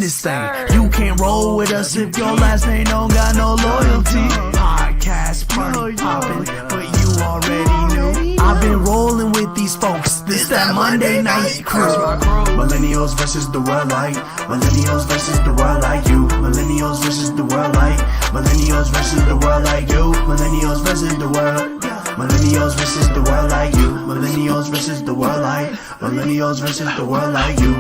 this thing. You can't roll with us if your last name don't got no loyalty. Podcast party poppin', but you already knew. I've been rolling with these folks. This that Monday night crew. Millennials versus the world like. Millennials versus the world like you. Millennials versus the world like. Millennials versus the world like you. Millennials versus the world. Millennials versus the world like you. Millennials versus the world like. Millennials versus the world like you.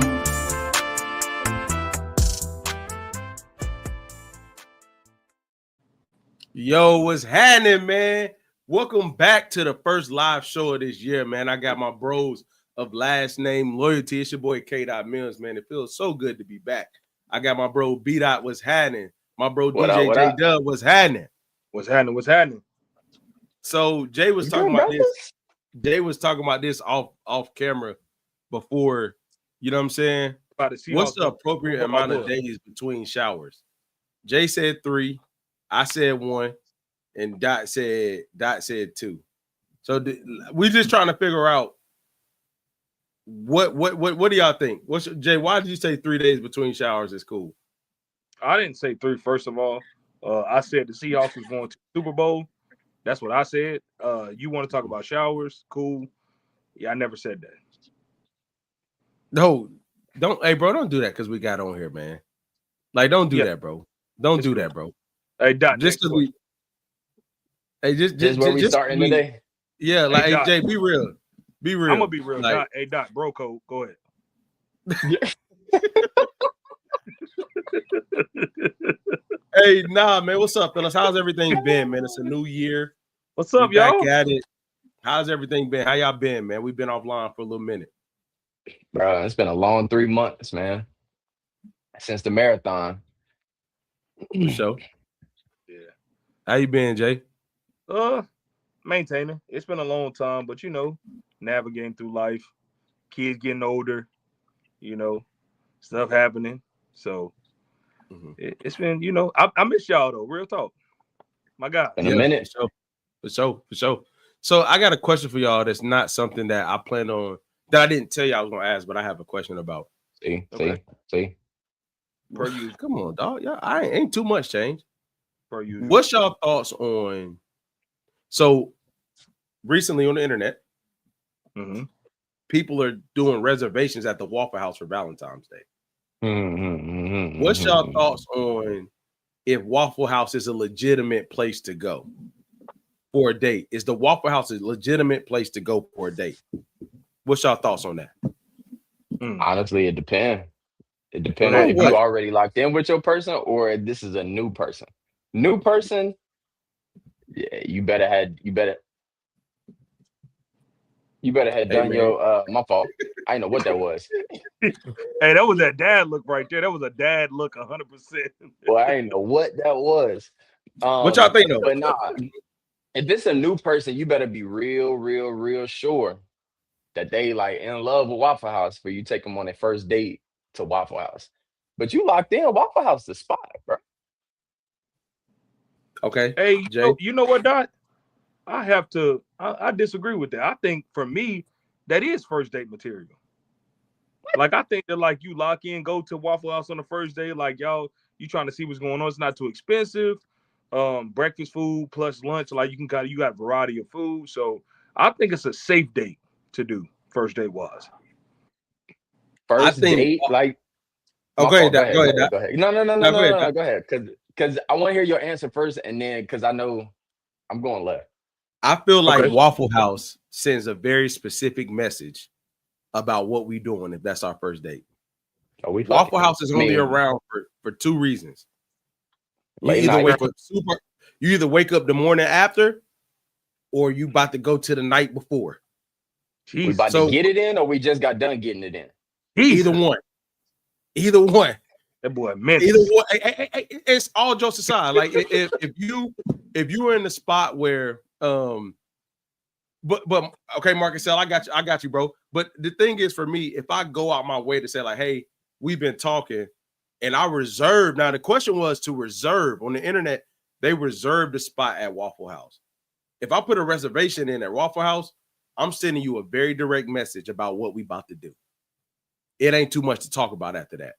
Yo, what's happening, man? Welcome back to the first live show of this year, man. I got my bros of last name loyalty. It's your boy K. Mills, man. It feels so good to be back. I got my bro B. What's happening? My bro What DJ up, J Dub. What's happening? What's happening? So Jay was talking about this. Jay was talking about this off camera before. You know what I'm saying? What's the appropriate amount of days between showers? Jay said 3. I said 1, and Dot said 2. So we just trying to figure out what do y'all think? Jay? Why did you say 3 days between showers is cool? I didn't say 3. First of all, I said the Seahawks was going to the Super Bowl. That's what I said. You want to talk about showers? Cool. Yeah, I never said that. No, don't. Hey, bro, don't do that because we got on here, man. Like, don't do that, bro. Don't do that, bro. Hey, Dot, just because we. Hey, just where we starting today. Yeah, like, hey, Jay, be real. Be real. I'm gonna be real. Like, Dot, hey, Dot, bro code, go ahead. Hey, nah, man. What's up, fellas? How's everything been, man? It's a new year. What's up, y'all? Back at it. How's everything been? How y'all been, man? We've been offline for a little minute. Bro, it's been a long 3 months, man. Since the marathon. For sure. Yeah. How you been, Jay? Maintaining. It's been a long time, but navigating through life. Kids getting older, stuff happening. So it's been, I miss y'all though. Real talk. My God. In a minute. For sure. So I got a question for y'all that's not something that I planned on, that I didn't tell you I was gonna ask, but I have a question about. See. Per usual. Come on, dog. Yeah, I ain't too much change. Per usual. What's y'all thoughts on? So recently on the internet, people are doing reservations at the Waffle House for Valentine's Day. What's y'all thoughts on if Waffle House is a legitimate place to go for a date? Is the Waffle House a legitimate place to go for a date? What's y'all thoughts on that? Honestly, it depends. It depends on if you already locked in with your person or if this is a new person. New person, yeah, you better had done your my fault. I didn't know what that was. Hey, that was that dad look right there. That was a dad look 100%. Well, I didn't know what that was. What y'all think though? But nah, if it's a new person, you better be real sure that they like in love with Waffle House for you take them on their first date to Waffle House. But you locked in, Waffle House the spot, bro. Okay. Hey, you know what, Dot? I disagree with that. I think for me, that is first date material. Like, I think that like you lock in, go to Waffle House on the first day, like y'all, you trying to see what's going on. It's not too expensive. Breakfast food plus lunch, like you got variety of food. So I think it's a safe date to do first date wise. First date, like go ahead. No, go ahead. Because I want to hear your answer first, and then because I know I'm going left. I feel like Waffle House sends a very specific message about what we doing if that's our first date. Waffle House is only around for 2 reasons. You either wake up the morning after, or you about to go to the night before. We about to get it in, or we just got done getting it in. Either one. That boy meant either one. It's all jokes aside. Like if you were in the spot where but okay, Marcus, I got you, bro. But the thing is, for me, if I go out my way to say like, hey, we've been talking, and I reserve. Now the question was to reserve on the internet. They reserved the spot at Waffle House. If I put a reservation in at Waffle House, I'm sending you a very direct message about what we about to do. It ain't too much to talk about after that.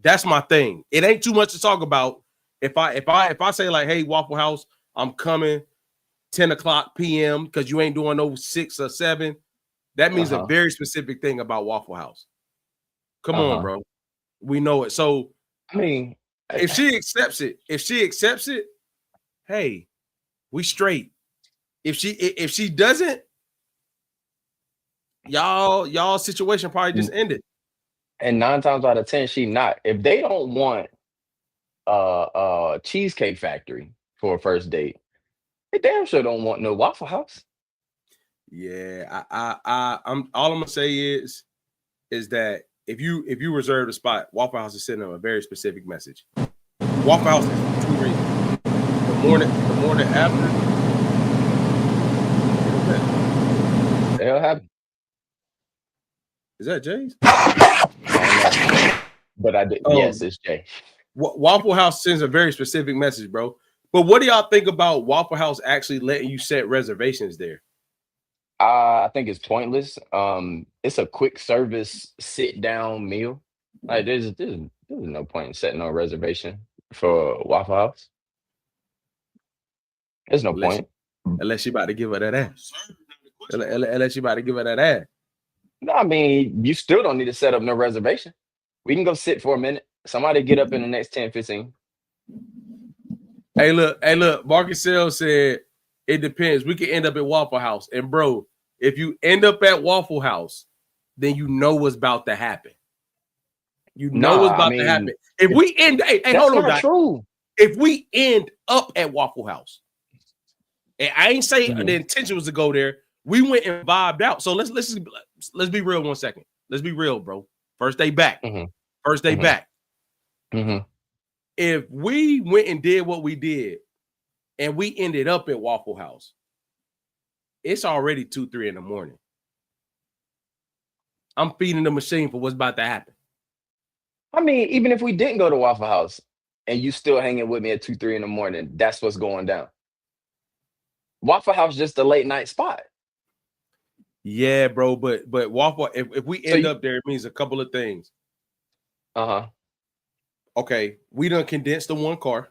That's my thing. It ain't too much to talk about. If I say like, hey, Waffle House, I'm coming 10 o'clock p.m. because you ain't doing no 6 or 7. That means a very specific thing about Waffle House. Come on, bro. We know it. So I mean, if she accepts it, hey, we straight. If she doesn't, y'all situation probably just ended. And 9 times out of 10, she not. If they don't want Cheesecake Factory for a first date, they damn sure don't want no Waffle House. Yeah, I'm all I'm gonna say is that if you reserve a spot, Waffle House is sending them a very specific message. Waffle House is for 2 reasons. The morning after. What the hell happened? Is that Jay's? But I did. Yes, it's Jay. Waffle House sends a very specific message, bro. But what do y'all think about Waffle House actually letting you set reservations there? I think it's pointless. It's a quick service sit down meal. Like there's no point in setting a reservation for Waffle House. There's no point. Unless you about to give her that ass. Unless you about to give her that ass. No, I mean, you still don't need to set up no reservation. We can go sit for a minute. Somebody get up in the next 10, 15. Hey, look. Marcus Sales said it depends. We could end up at Waffle House. And bro, if you end up at Waffle House, then you know what's about to happen. You know what's about to happen. If we end, hey, hold on, Doc. True. If we end up at Waffle House, and I ain't saying the intention was to go there, we went and vibed out. So let's be real 1 second. Let's be real, bro. First day back. First day back. If we went and did what we did, and we ended up at Waffle House, it's already 2, 3 in the morning. I'm feeding the machine for what's about to happen. I mean, even if we didn't go to Waffle House and you still hanging with me at 2, 3 in the morning, that's what's going down. Waffle House just a late night spot. Yeah, bro, but Waffle, if we end up there, it means a couple of things. Okay, we done condensed to one car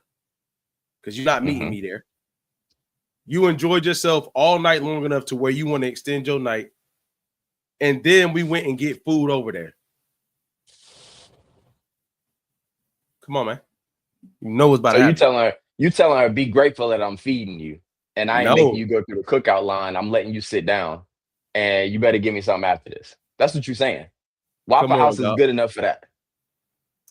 because you're not meeting me there. You enjoyed yourself all night long enough to where you want to extend your night. And then we went and get food over there. Come on, man. You know what's about to happen. You telling her, be grateful that I'm feeding you. And I ain't making you go through the cookout line. I'm letting you sit down. And you better give me something after this. That's what you're saying. Waffle House is good enough for that.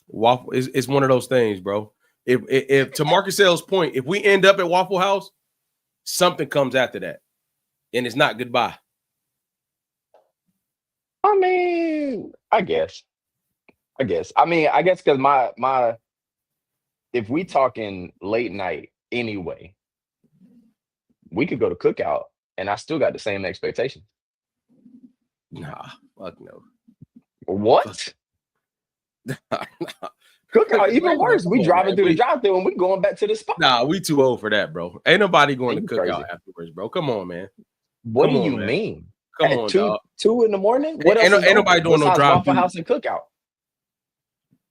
Waffle it's one of those things, bro. If to Marcus Sale's point, if we end up at Waffle House, something comes after that. And it's not goodbye. I mean, I guess. I mean, I guess because my if we talking late night anyway, we could go to cookout and I still got the same expectations. Nah, fuck no. What? Cookout even worse. We driving through the drive-thru and we going back to the spot. Nah, we too old for that, bro. Ain't nobody going to cookout afterwards, bro. Come on, man. What do you mean? Come on, dog. 2 in the morning? What else? Ain't nobody doing no drive-thru. Waffle House and cookout.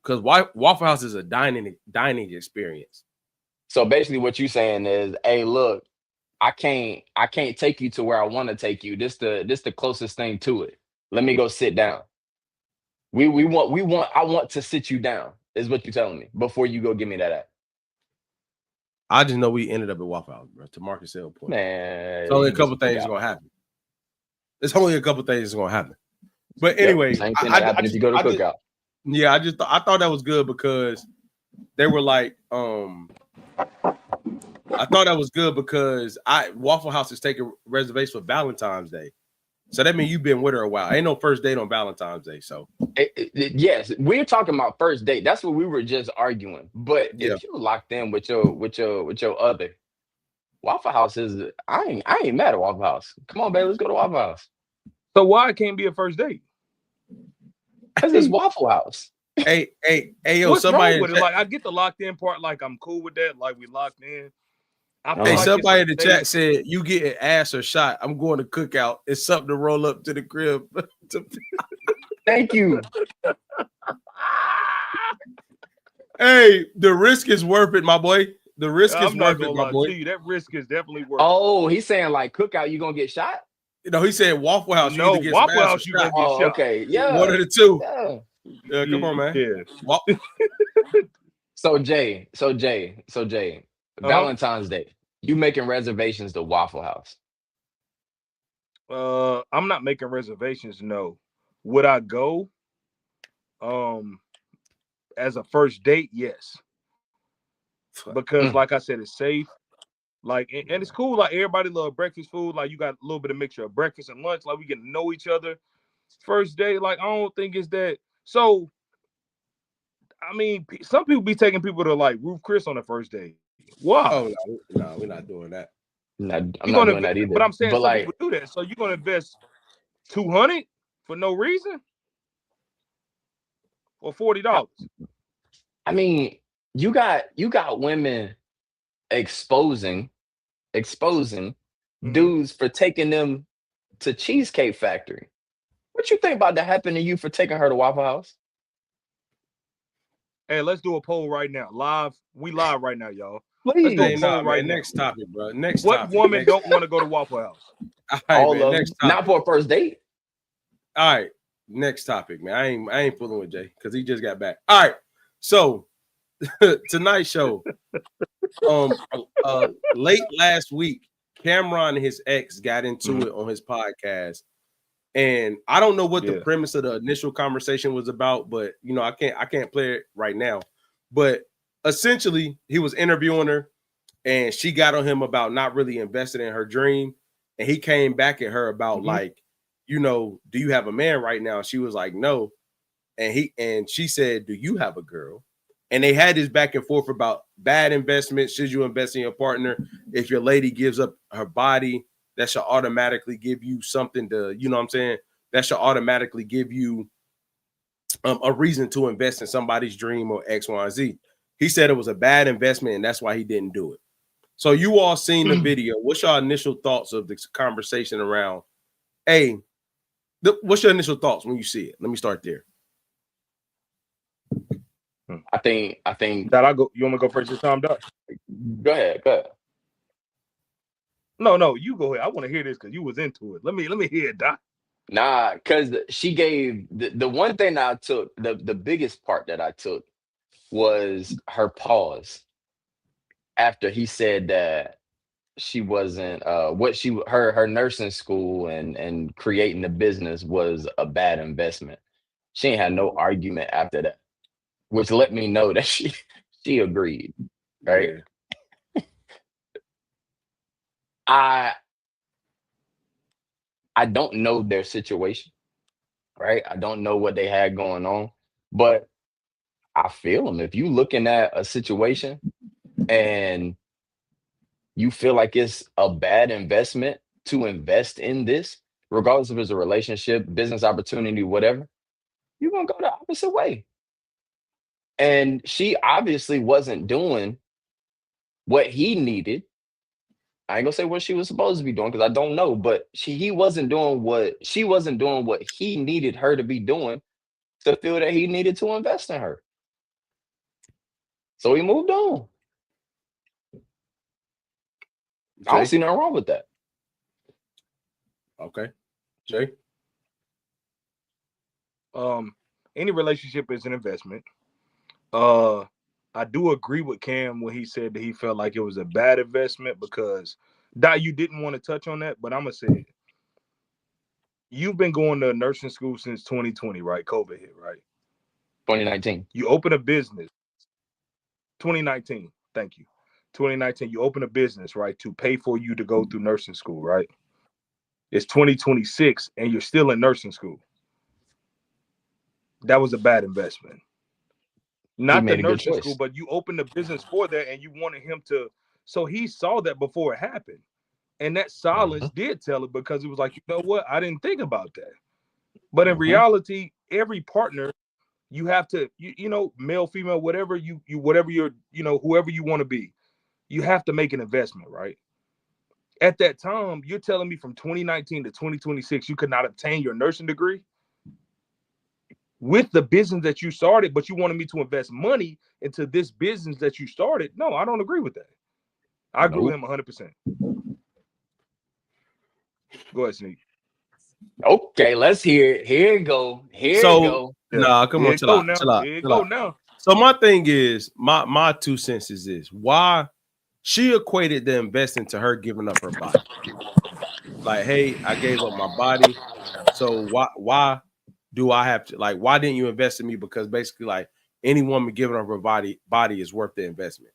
Because Waffle House is a dining experience. So basically, what you saying is, hey, look, I can't take you to where I want to take you. This the closest thing to it. Let me go sit down. I want to sit you down, is what you're telling me, before you go give me that app. I just know we ended up at Waffle House, bro, to Marcus Sale point. Man, it's only a couple things gonna happen. It's only a couple things gonna happen. But anyway, same thing that happens if you go to cookout. Yeah, I thought that was good because they were like, I thought that was good because Waffle House is taking reservations for Valentine's Day. So that means you've been with her a while. Ain't no first date on Valentine's Day. So yes, we're talking about first date. That's what we were just arguing. But if you locked in with your other, Waffle House is I ain't mad at Waffle House. Come on, baby, let's go to Waffle House. So why it can't be a first date? Because it's Waffle House. Hey, yo, what's somebody wrong with it? Like, I get the locked in part. Like, I'm cool with that. Like, we locked in. Hey, somebody in the chat said you get an ass or shot. I'm going to cookout. It's something to roll up to the crib. Thank you. Hey, the risk is worth it, my boy. The risk is worth it, my boy. That risk is definitely worth it. Oh, he's saying like cookout, you gonna get shot? No, he said Waffle House. No, you either get Waffle smashed House, or you gonna shot. get shot. Okay, yeah. One of the two. Yeah. Come on, man. Yeah. So Jay, Valentine's Day, you making reservations to Waffle House? I'm not making reservations. No. Would I go? As a first date, yes. Because like I said, it's safe. Like, and it's cool. Like, everybody love breakfast food. Like, you got a little bit of mixture of breakfast and lunch. Like, we get to know each other. First date, like, I don't think it's that. So, I mean, some people be taking people to like Ruth Chris on the first date. Why? Oh no, we're not doing that. I'm not doing that either. But I'm saying some like, people do that. So you're gonna invest $200 for no reason, or $40? I mean, you got women exposing dudes for taking them to Cheesecake Factory. What you think about that happening to you for taking her to Waffle House? Hey, let's do a poll right now. Live. We live right now, y'all. Please. Let's do a poll right now. Next topic, bro. Next what topic. Woman don't want to go to Waffle House? All of them. Not for a first date. All right. Next topic, man. I ain't fooling with Jay because he just got back. All right. So tonight's show. Late last week, Camron and his ex got into it on his podcast. And I don't know what the premise of the initial conversation was about, but you know, I can't play it right now. But essentially, he was interviewing her, and she got on him about not really investing in her dream. And he came back at her about like, you know, do you have a man right now? She was like, no. And she said, do you have a girl? And they had this back and forth about bad investments. Should you invest in your partner? If your lady gives up her body, that should automatically give you something to, you know what I'm saying? That should automatically give you a reason to invest in somebody's dream or X, Y, and Z. He said it was a bad investment, and that's why he didn't do it. So you all seen the video. What's your initial thoughts of this conversation around, what's your initial thoughts when you see it? Let me start there. I think that I go. You want me to go first this time, Doc? Go ahead. No, you go ahead. I want to hear this because you was into it. Let me hear it, Doc. Nah, because she gave the one thing that I took, the biggest part that I took was her pause after he said that she wasn't her nursing school and creating the business was a bad investment. She ain't had no argument after that, which let me know that she agreed, right? Yeah. I don't know their situation, right? I don't know what they had going on, but I feel them. If you looking at a situation and you feel like it's a bad investment to invest in this, regardless if it's a relationship, business opportunity, whatever, you're going to go the opposite way. And she obviously wasn't doing what he needed. I ain't gonna say what she was supposed to be doing because I don't know, but she wasn't doing what he needed her to be doing to feel that he needed to invest in her. So he moved on. I don't see nothing wrong with that. Okay. Jay? Any relationship is an investment. I do agree with Cam when he said that he felt like it was a bad investment because, Dot, you didn't want to touch on that, but I'm going to say it. You've been going to nursing school since 2020, right? COVID hit, right? 2019. You open a business. 2019. Thank you. 2019, you open a business, right, to pay for you to go through nursing school, right? It's 2026, and you're still in nursing school. That was a bad investment. Not the nursing school, but you opened a business for that, and you wanted him to. So he saw that before it happened, and that silence did tell it because it was like, you know what, I didn't think about that. But in reality, every partner, you have to, you know, male, female, whatever you whatever you're, you know, whoever you want to be, you have to make an investment, right? At that time, you're telling me from 2019 to 2026, you could not obtain your nursing degree. with the business that you started, but you wanted me to invest money into this business that you started. No, I don't agree with that. I agree with him 100%. Go ahead, Sneak. Okay, let's hear it. Here it go. Here it go. Nah, come on, chill out. Here it go now. So my thing is, my 2 cents is this: why she equated the investing to her giving up her body. Like, hey, I gave up my body, so why do I have to, like, why didn't you invest in me? Because basically, like, any woman giving up her body is worth the investment.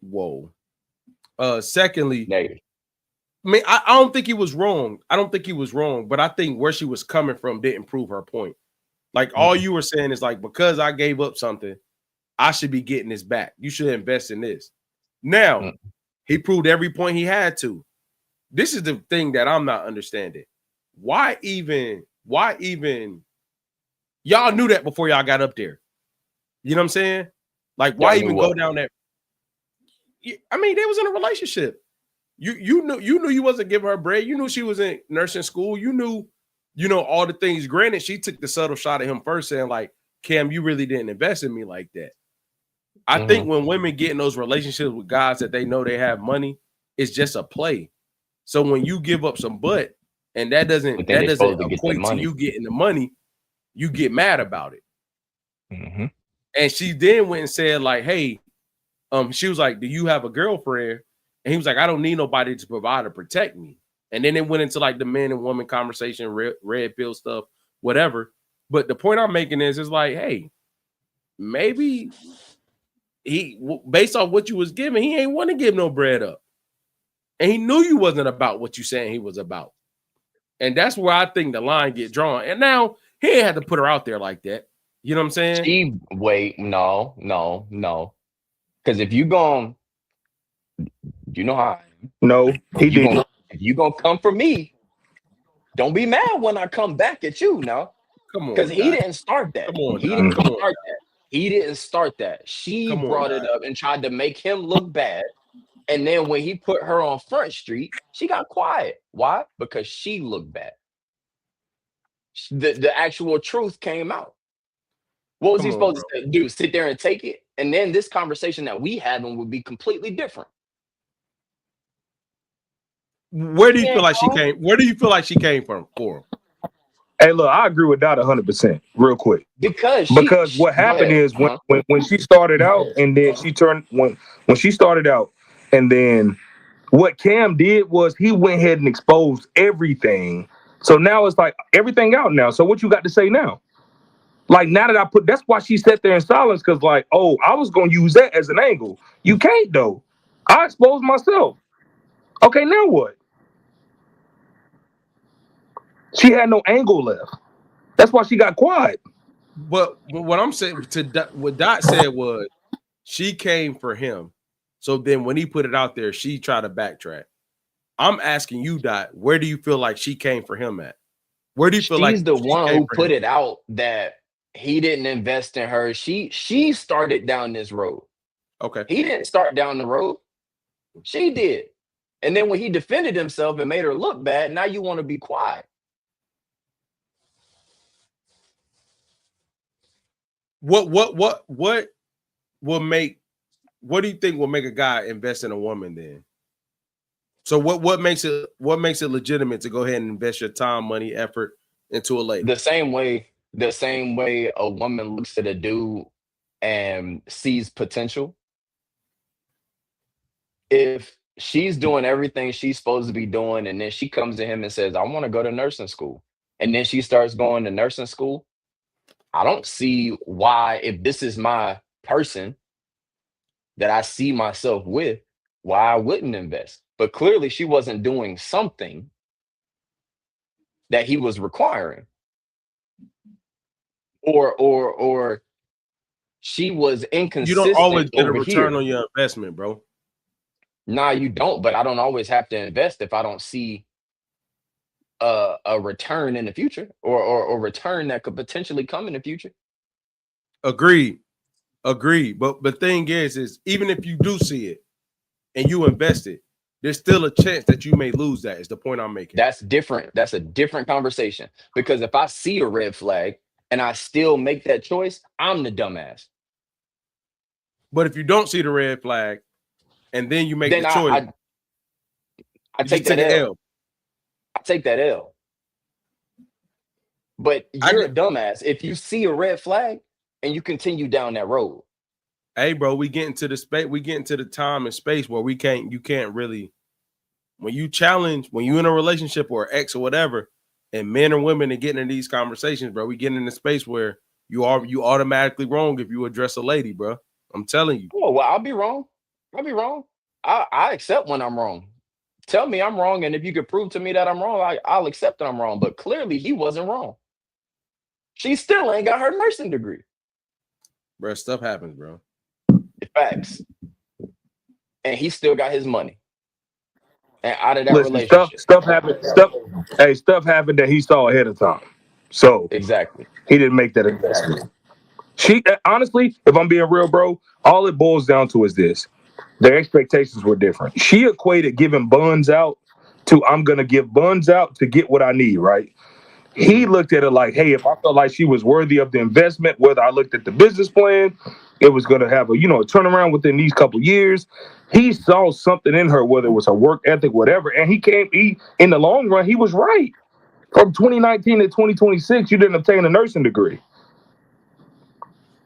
Whoa. Secondly, Negative. I mean, I don't think he was wrong. But I think where she was coming from didn't prove her point. Like, all you were saying is like, because I gave up something, I should be getting this back. You should invest in this. Now, he proved every point he had to. This is the thing that I'm not understanding. Why even y'all knew that before y'all got up there? You know what I'm saying? Like, why even go down that? I mean, they was in a relationship. You knew you wasn't giving her bread. You knew she was in nursing school. You knew all the things. Granted, she took the subtle shot at him first, saying like, Cam, you really didn't invest in me like that. I think when women get in those relationships with guys that they know they have money, it's just a play. So when you give up some butt and that doesn't equate to you getting the money, you get mad about it. And she then went and said like, hey, she was like, do you have a girlfriend? And he was like, I don't need nobody to provide or protect me. And then it went into like the man and woman conversation, red pill stuff, whatever. But the point I'm making is like, hey, maybe he, based off what you was giving, he ain't want to give no bread up. And he knew you wasn't about what you saying he was about. And that's where I think the line get drawn. And now he ain't had to put her out there like that. You know what I'm saying? No. Because if you gon', you know how I am. No, he didn't. If you gonna come for me, don't be mad when I come back at you now. Come on. Because he didn't start that. He didn't start that. She brought it up and tried to make him look bad. And then when he put her on Front Street, she got quiet. Why? Because she looked bad. The actual truth came out. What was he supposed to do? Sit there and take it? And then this conversation that we having would be completely different. Where do you feel like she came? Where do you feel like she came from for him? Hey, look, I agree with that 100%. Real quick, because what happened is when she started out, and then she turned when she started out, and then what Cam did was he went ahead and exposed everything. So now it's like everything out now. So what you got to say now? Like now that that's why she sat there in silence, because like, oh, I was gonna use that as an angle. You can't though. I exposed myself. Okay, now what? She had no angle left. That's why she got quiet. But what I'm saying what Dot said was she came for him. So then when he put it out there, she tried to backtrack. I'm asking you, Dot, where do you feel like she came for him at? Where do you feel like she's the one who put it out that he didn't invest in her? She started down this road. Okay. He didn't start down the road. She did. And then when he defended himself and made her look bad, now you want to be quiet. What do you think will make a guy invest in a woman then? So what makes it legitimate to go ahead and invest your time, money, effort into a lady? The same way a woman looks at a dude and sees potential. If she's doing everything she's supposed to be doing, and then she comes to him and says, I want to go to nursing school, and then she starts going to nursing school, I don't see why, if this is my person that I see myself with, why I wouldn't invest. But clearly she wasn't doing something that he was requiring. Or she was inconsistent. You don't always get a return on your investment, bro. Nah, you don't, but I don't always have to invest if I don't see a return in the future, or return that could potentially come in the future. Agreed. But the thing is even if you do see it and you invest it, there's still a chance that you may lose. That is the point I'm making. That's different. That's a different conversation. Because if I see a red flag and I still make that choice, I'm the dumbass. But if you don't see the red flag and then you make the choice, I take that L. I take that L. But you're a dumbass if you see a red flag and you continue down that road. Hey, bro, we get into the space. We get into the time and space where you can't really. When you challenge, when you're in a relationship or ex or whatever, and men or women are getting in these conversations, bro, we get in a space where you automatically wrong if you address a lady, bro. I'm telling you. Oh, well, I'll be wrong. I accept when I'm wrong. Tell me I'm wrong, and if you could prove to me that I'm wrong, I'll accept that I'm wrong. But clearly, he wasn't wrong. She still ain't got her nursing degree. Bro, stuff happens, bro. Facts. And he still got his money. And out of that relationship. Stuff happened that he saw ahead of time. So exactly. He didn't make that investment. She honestly, if I'm being real, bro, all it boils down to is this. Their expectations were different. She equated giving buns out to I'm gonna give buns out to get what I need, right? He looked at it like, hey, if I felt like she was worthy of the investment, whether I looked at the business plan, it was going to have a turnaround within these couple years. He saw something in her, whether it was her work ethic, whatever. And he in the long run, he was right. From 2019 to 2026, you didn't obtain a nursing degree.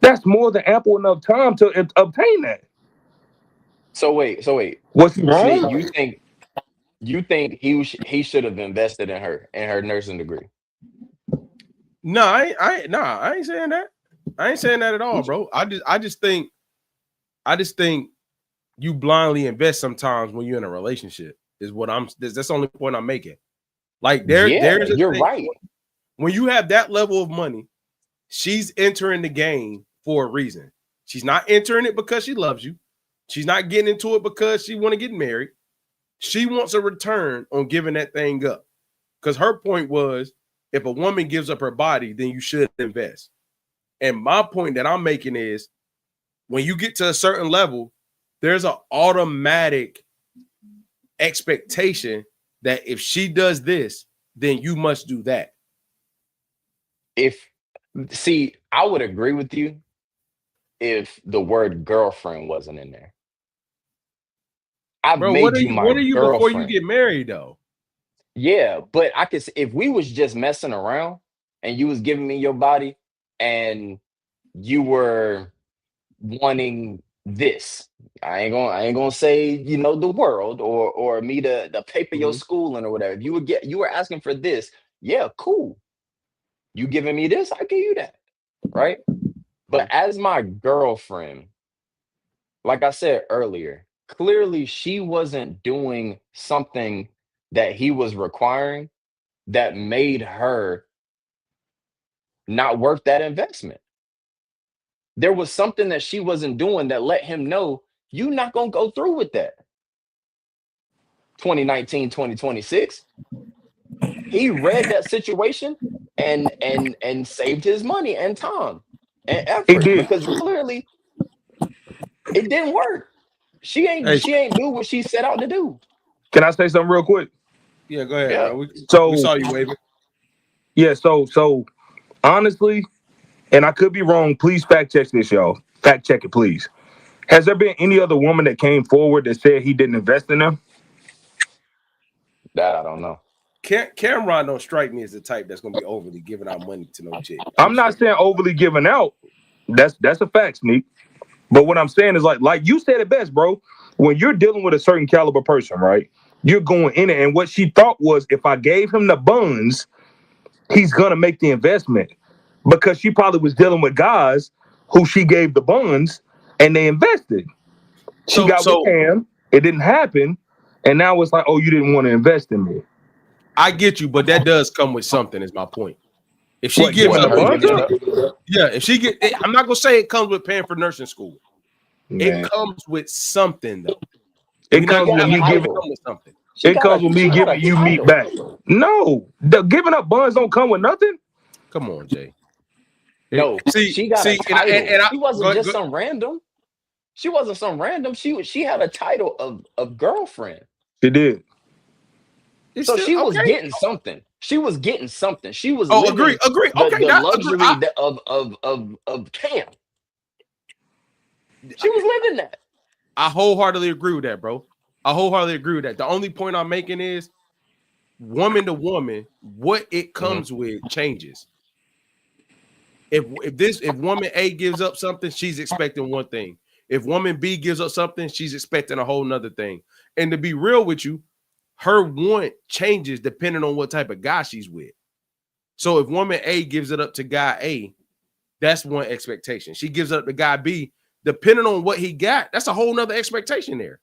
That's more than ample enough time to obtain that. So wait. Was he wrong? You think he should have invested in her nursing degree? No, I ain't saying that. I ain't saying that at all, bro. I just think you blindly invest sometimes when you're in a relationship. That's the only point I'm making. Like there's you're right. When you have that level of money, she's entering the game for a reason. She's not entering it because she loves you. She's not getting into it because she want to get married. She wants a return on giving that thing up. Because her point was, if a woman gives up her body, then you should invest. And my point that I'm making is, when you get to a certain level, there's an automatic expectation that if she does this, then you must do that. I would agree with you if the word girlfriend wasn't in there. Bro, what are you before you get married, though? Yeah, but if we was just messing around and you was giving me your body and you were wanting this, I ain't gonna say the world or me to pay for your schooling or whatever. If you were asking for this, yeah, cool. You giving me this, I give you that, right? But as my girlfriend, like I said earlier, clearly she wasn't doing something that he was requiring that made her not worth that investment. There was something that she wasn't doing that let him know you're not going to go through with that. 2019, 2026. He read that situation and saved his money and time and effort because clearly it didn't work. She ain't do what she set out to do. Can I say something real quick? Yeah, go ahead. Yeah. Bro. We saw you waving. Yeah, so honestly, and I could be wrong, please fact check this, y'all. Fact check it, please. Has there been any other woman that came forward that said he didn't invest in them? That I don't know. Camron don't strike me as the type that's gonna be overly giving out money to no chick. I'm not saying overly giving out. That's a fact, Sneak. But what I'm saying is like you said it best, bro. When you're dealing with a certain caliber person, right? You're going in it, and what she thought was, if I gave him the buns, he's gonna make the investment, because she probably was dealing with guys who she gave the buns and they invested. She got with Cam, it didn't happen, and now it's like, oh, you didn't want to invest in me. I get you, but that does come with something. Is my point. If she gives up, if she get, I'm not gonna say it comes with paying for nursing school. Man. It comes with something, though. It comes with me giving something. It comes with me giving you meat back. No, the giving up buns don't come with nothing. Come on, Jay. No, she got a title. She wasn't just some random. She wasn't some random. She had a title of girlfriend. She did. So she was getting something. She was getting something. She was agree. Okay, the luxury of Cam. She was living that. I wholeheartedly agree with that, bro. I wholeheartedly agree with that. The only point I'm making is woman to woman, what it comes with changes. If woman A gives up something, she's expecting one thing. If woman B gives up something, she's expecting a whole nother thing. And to be real with you, her want changes depending on what type of guy she's with. So if woman A gives it up to guy A, that's one expectation. She gives up to guy B, depending on what he got, that's a whole nother expectation there.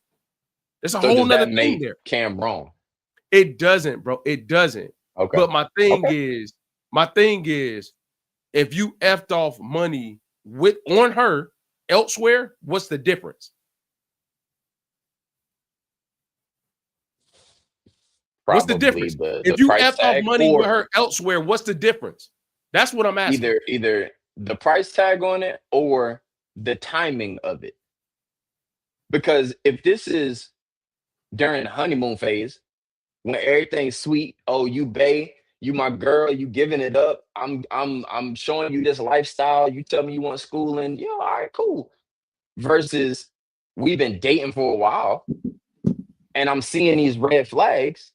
There's a whole nother thing there. Cam wrong. It doesn't, bro. It doesn't. Okay. But my thing is, if you effed off money on her elsewhere, what's the difference? What's the difference? If you effed off money with her elsewhere, what's the difference? That's what I'm asking. Either the price tag on it or the timing of it. Because if this is during the honeymoon phase, when everything's sweet, oh, you bae, you my girl, you giving it up. I'm showing you this lifestyle. You tell me you want schooling. Yeah, all right, cool. Versus we've been dating for a while and I'm seeing these red flags.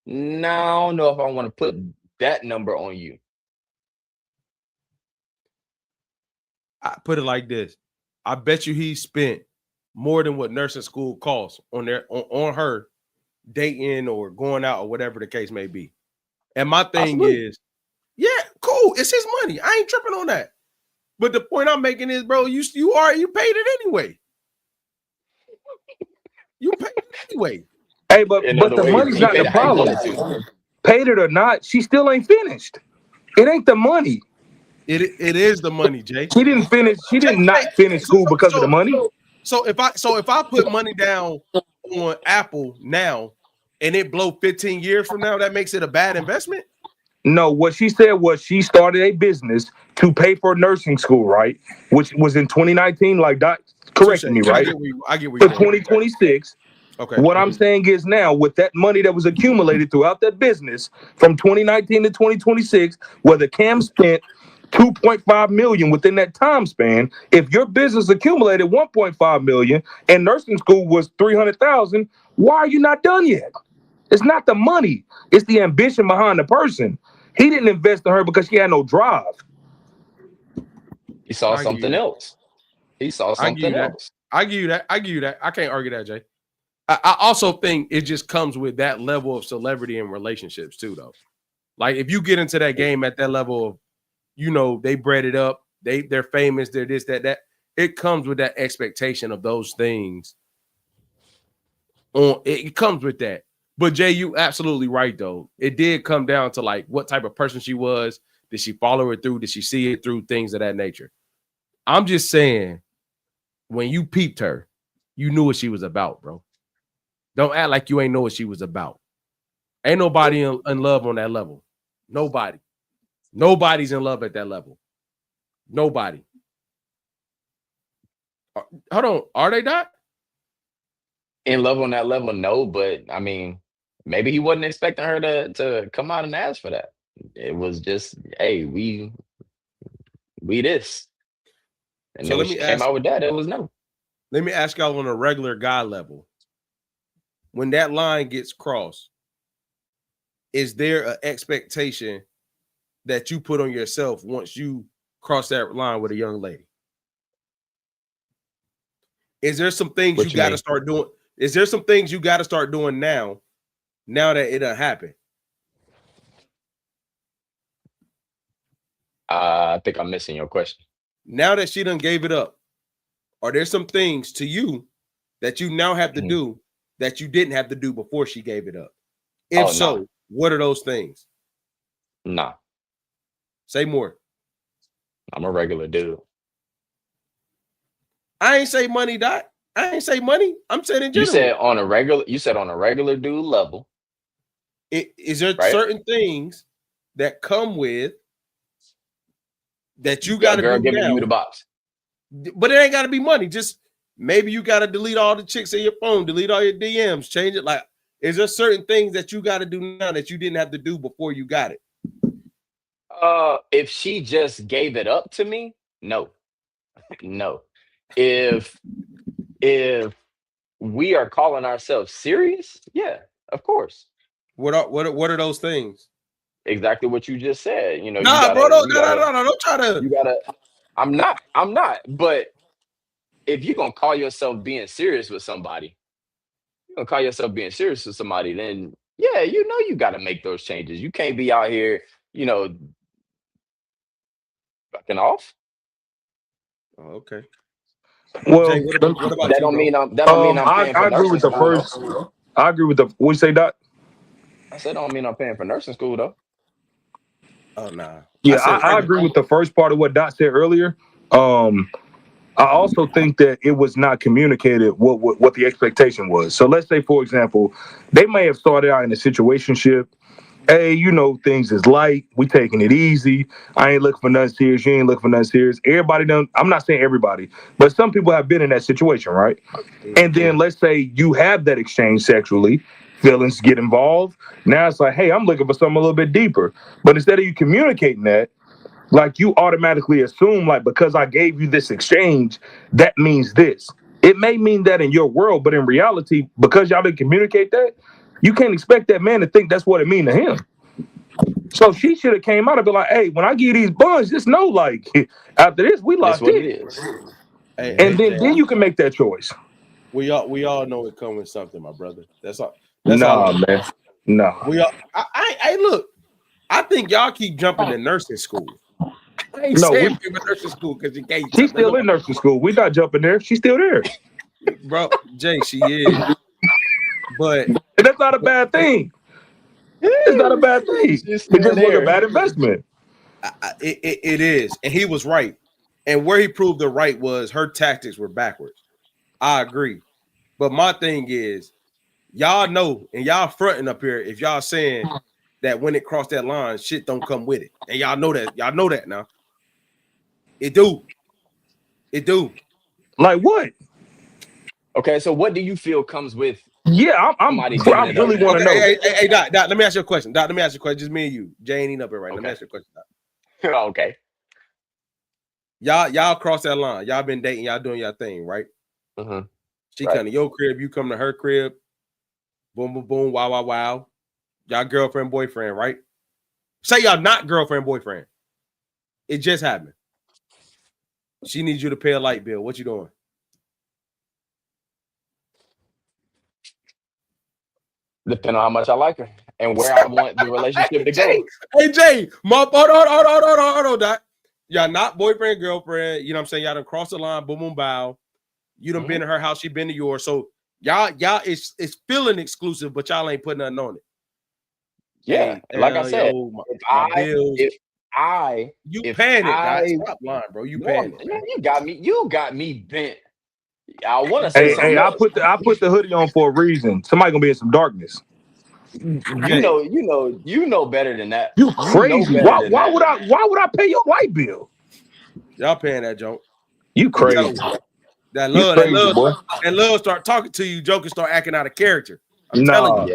Now I don't know if I want to put that number on you. I put it like this. I bet you he spent more than what nursing school costs on her dating or going out or whatever the case may be. And my thing is, yeah, cool. It's his money. I ain't tripping on that. But the point I'm making is, bro, you paid it anyway. You paid it anyway. Hey, but the money's not the problem. Paid it or not, she still ain't finished. It ain't the money. It is the money, Jay. She didn't finish. She did not finish school because of the money. So if I put money down on Apple now and it blow 15 years from now, that makes it a bad investment? No, what she said was she started a business to pay for nursing school, right? Which was in 2019. Like, Doc, correct me, right? I get what you're saying. 2026. Okay. What I'm saying is now, with that money that was accumulated throughout that business from 2019 to 2026, whether Cam spent $2.5 million within that time span, if your business accumulated $1.5 million and nursing school was $300,000, why are you not done yet? It's not the money. It's the ambition behind the person. He didn't invest in her because she had no drive. He saw something else. He saw something else. I give you that. I can't argue that, Jay. I also think it just comes with that level of celebrity and relationships too, though. Like if you get into that game at that level of, you know, they bred it up, they're famous, they're this, that. It comes with that expectation of those things. It comes with that. But Jay, you absolutely right though. It did come down to like what type of person she was. Did she follow it through? Did she see it through? Things of that nature. I'm just saying, when you peeped her, you knew what she was about, bro. Don't act like you ain't know what she was about. Ain't nobody in love on that level. Nobody. Nobody's in love at that level. Nobody. Hold on. Are they not? In love on that level, no. But I mean, maybe he wasn't expecting her to come out and ask for that. It was just, hey, we this. And so let me came out with that. It was no. Let me ask y'all on a regular guy level. When that line gets crossed, is there an expectation that you put on yourself once you cross that line with a young lady? Is there some things you got to start doing? Is there some things you got to start doing now that it done happened? I think I'm missing your question. Now that she done gave it up, are there some things to you that you now have to do that you didn't have to do before she gave it up? If so, what are those things? Nah. Say more. I'm a regular dude. I ain't say money, Doc. I ain't say money. I'm saying in general. You said on a regular dude level. Is there certain things that come with that you got to do giving now? You the box. But it ain't got to be money. Just maybe you got to delete all the chicks in your phone, delete all your DMs, change it. Like Is there certain things that you got to do now that you didn't have to do before you got it? If she just gave it up to me, no. No. If we are calling ourselves serious, yeah, of course. What are those things? Exactly what you just said. You know, Nah, you gotta, bro, you gotta, don't try to. you gotta. I'm not. But if you're gonna call yourself being serious with somebody, then yeah, you know you gotta make those changes. You can't be out here, you know, fucking off. Oh, okay. Well, Jay, what about That you, don't bro? mean I'm paying for I agree nursing with the school, though. first. I agree with the. What you say, Doc? I said don't mean I'm paying for nursing school though. Oh, nah. Yeah, I agree with the first part of what Doc said earlier. I also think that it was not communicated what the expectation was. So let's say, for example, they may have started out in a situationship. Hey, you know, things is light. We taking it easy. I ain't looking for nothing serious. You ain't looking for nothing serious. Everybody done. I'm not saying everybody, but some people have been in that situation, right? And then let's say you have that exchange sexually. Feelings get involved. Now it's like, hey, I'm looking for something a little bit deeper. But instead of you communicating that, like you automatically assume, like, because I gave you this exchange, that means this. It may mean that in your world, but in reality, because y'all didn't communicate that, you can't expect that man to think that's what it mean to him. So she should have came out and be like, hey, when I give you these buns, just know, like, after this, we That's locked what in. it is. And then you can make that choice. We all know it comes with something, my brother. That's all. Nah, man. Nah. We all. I look. I think y'all keep jumping to nursing school. I ain't saying pay for nursing school because you can't. She's still in nursing school. We're not jumping there. She's still there. Bro, Jay, she is. But and that's not a bad thing. It's not a bad thing. It just was a bad investment. It is. And he was right. And where he proved the right was her tactics were backwards. I agree. But my thing is, y'all know, and y'all fronting up here, if y'all saying that when it crossed that line, shit don't come with it. And y'all know that. Y'all know that now. It do. Like what? Okay, so what do you feel comes with? Yeah, I really want to know. Hey, Doc, let me ask you a question. Doc, let me ask you a question. Just me and you. Jay ain't up here right now. Let me ask you a question, Doc. Okay. Y'all cross that line. Y'all been dating. Y'all doing your thing, right? Mm-hmm. She come to your crib. You come to her crib. Boom, boom, boom. Wow, wow, wow. Y'all girlfriend, boyfriend, right? Say y'all not girlfriend, boyfriend. It just happened. She needs you to pay a light bill. What you doing? Depending on how much I like her and where I want the relationship to go. Hey, Jay, hold on, Doc. Y'all not boyfriend, girlfriend. You know what I'm saying? Y'all done crossed the line, boom, boom, bow. You done been to her house, she been to yours. So y'all it's feeling exclusive, but y'all ain't putting nothing on it. Yeah, hey, like I said, you paying it, Doc. Stop lying, bro. You paying it. You got me bent. I want to say something. Hey, I put the hoodie on for a reason. Somebody gonna be in some darkness. You know better than that. You crazy? Why would I pay your light bill? Y'all paying that joke. You crazy? That love start talking to you, Joker start acting out of character. I'm telling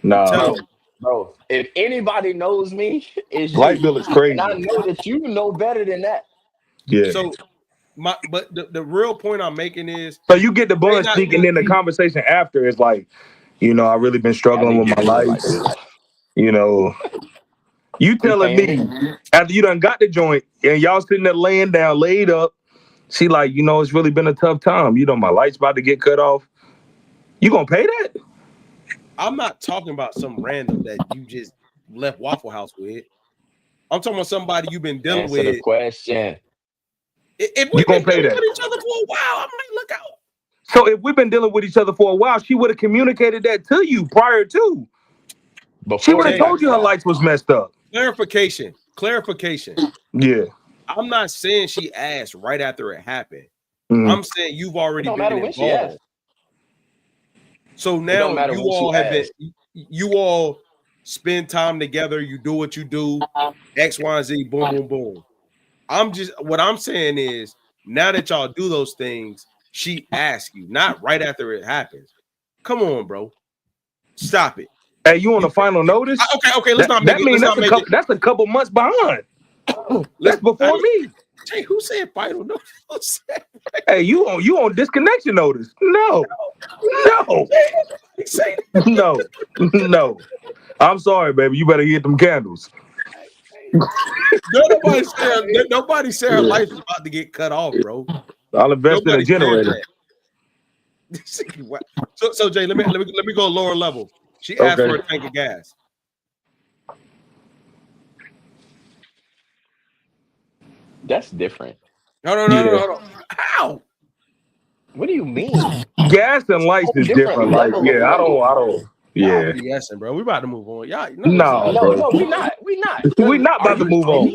you. Bro, if anybody knows me, it's you. Light bill is crazy. And I know that you know better than that. Yeah. So but the real point I'm making is, so you get the bun speaking, in the conversation after is like, you know, I really been struggling with my life. You know, you telling me after you done got the joint and y'all sitting there laying down, laid up, she like, you know, it's really been a tough time. You know, my light's about to get cut off. You gonna pay that? I'm not talking about some random that you just left Waffle House with. I'm talking about somebody you've been dealing with. Answer the question. If we've been dealing with each other for a while, I might look out. So if we've been dealing with each other for a while, she would have communicated that to you prior to. She would have told you her lights was messed up. Clarification. Yeah. I'm not saying she asked right after it happened. I'm saying you've already been involved. So now you all spend time together. You do what you do. X, Y, and Z. Boom, boom, boom. What I'm saying is, now that y'all do those things, she asks you, not right after it happens. Come on, bro. Stop it. Hey, you on the final notice? Okay. Let's not make it. That's a couple months behind. That's before me. Hey, who said final notice? Hey, you on disconnection notice? No. I'm sorry, baby. You better get them candles. Nobody said her life is about to get cut off, bro. I'll invest in a generator. So Jay, let me go lower level. She asked for a tank of gas. That's different. No. How? What do you mean? Gas and lights is different. Like, yeah, I don't. Yeah, BSing, bro. We about to move on, y'all. No, we not. We not about to move on.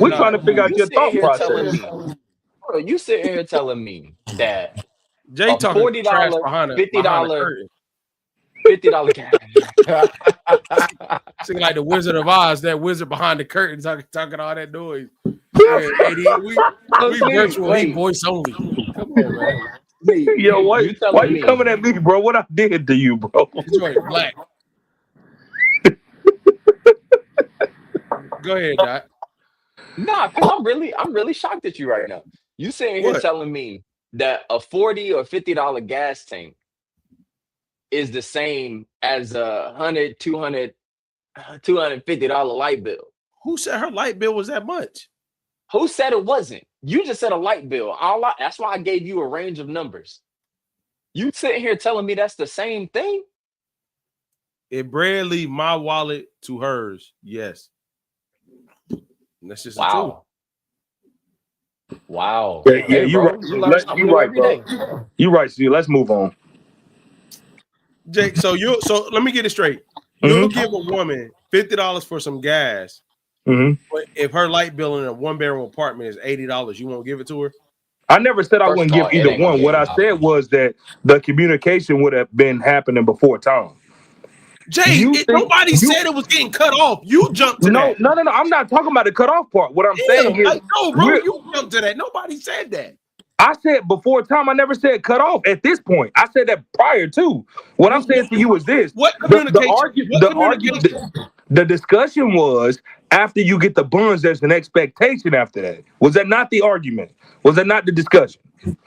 We're trying to figure out your thought process. Bro, you sitting here telling me that Jay talking $40, $50 gas. Seems like the Wizard of Oz, that wizard behind the curtain talking all that noise. We virtual, voice only. Come on, man. Yo, why you coming at me, bro? What I did to you, bro? Black. Go ahead, Doc. Nah, because I'm really shocked at you right now. You sitting here telling me that a $40 or $50 gas tank is the same as a $100, $200, $250 light bill. Who said her light bill was that much? Who said it wasn't? You just said a light bill. That's why I gave you a range of numbers. You sitting here telling me that's the same thing? It barely my wallet to hers. Yes. And that's just the truth. Wow. Yeah, you're right. You're right, bro. You're right, Steve. Let's move on. Jake, so let me get it straight. You'll give a woman $50 for some gas. But if her light bill in a one-bedroom apartment is $80, you won't give it to her? I never said I wouldn't give either one. What I said was that the communication would have been happening before time. Jay, nobody said it was getting cut off. You jumped to that. No. I'm not talking about the cut off part. What I'm saying is, no, bro, you jumped to that. Nobody said that. I said before time. I never said cut off at this point. I said that prior to. What I'm saying to you is this: what communication? The discussion was after you get the buns, there's an expectation after that. Was that not the argument? Was that not the discussion?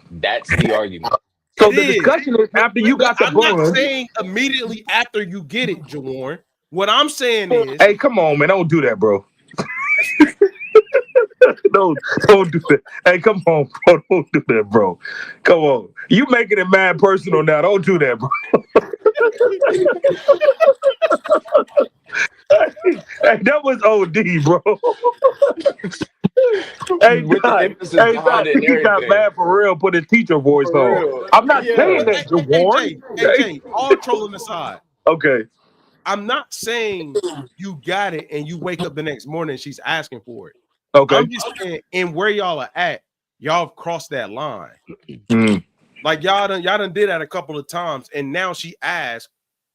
That's the argument. So the discussion is after you got the buns. I'm not saying immediately after you get it, Jawan. What I'm saying is, hey, come on, man, don't do that, bro. Don't do that. Hey, come on, bro. Don't do that, bro. Come on. You making it mad personal now. Don't do that, bro. Hey, that was OD, bro. He got mad for real. Put his teacher voice on. I'm not saying that, Jawan. Hey, all trolling aside. Okay. I'm not saying you got it and you wake up the next morning and she's asking for it. Okay. I'm just saying, and where y'all are at, y'all have crossed that line. Like y'all done did that a couple of times, and now she asked,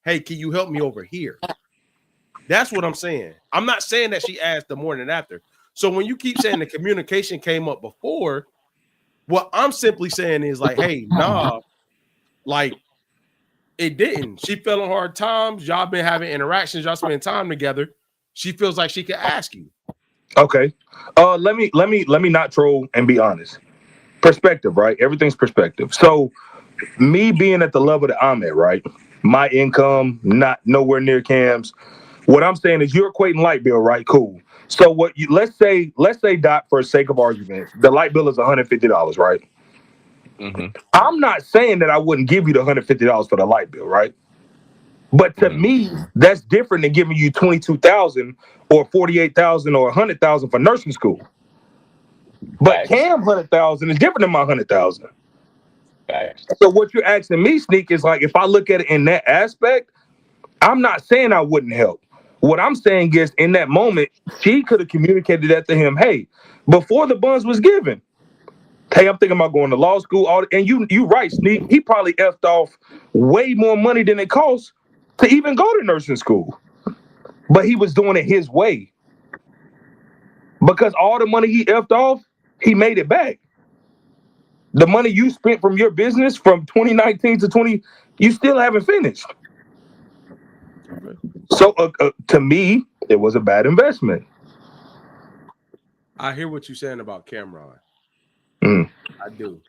"Hey, can you help me over here?" That's what I'm saying. I'm not saying that she asked the morning after. So when you keep saying the communication came up before, what I'm simply saying is like, hey, nah, like it didn't. She fell on hard times. Y'all been having interactions. Y'all spend time together. She feels like she could ask you. Okay. Let me not troll and be honest. Perspective, right? Everything's perspective. So me being at the level that I'm at, right? My income, not nowhere near Cam's. What I'm saying is you're equating light bill, right? Cool. So let's say, Doc, for the sake of argument, the light bill is $150, right? I'm not saying that I wouldn't give you the $150 for the light bill, right? But to me, that's different than giving you $22,000 or $48,000 or $100,000 for nursing school. But Cam $100,000 is different than my $100,000. So what you're asking me, Sneak, is like if I look at it in that aspect, I'm not saying I wouldn't help. What I'm saying is in that moment, she could have communicated that to him. Hey, before the buns was given, hey, I'm thinking about going to law school. And you right, Sneak. He probably effed off way more money than it costs to even go to nursing school. But he was doing it his way. Because all the money he effed off, he made it back. The money you spent from your business from 2019 to you still haven't finished. So to me, it was a bad investment. I hear what you're saying about Camron. I do.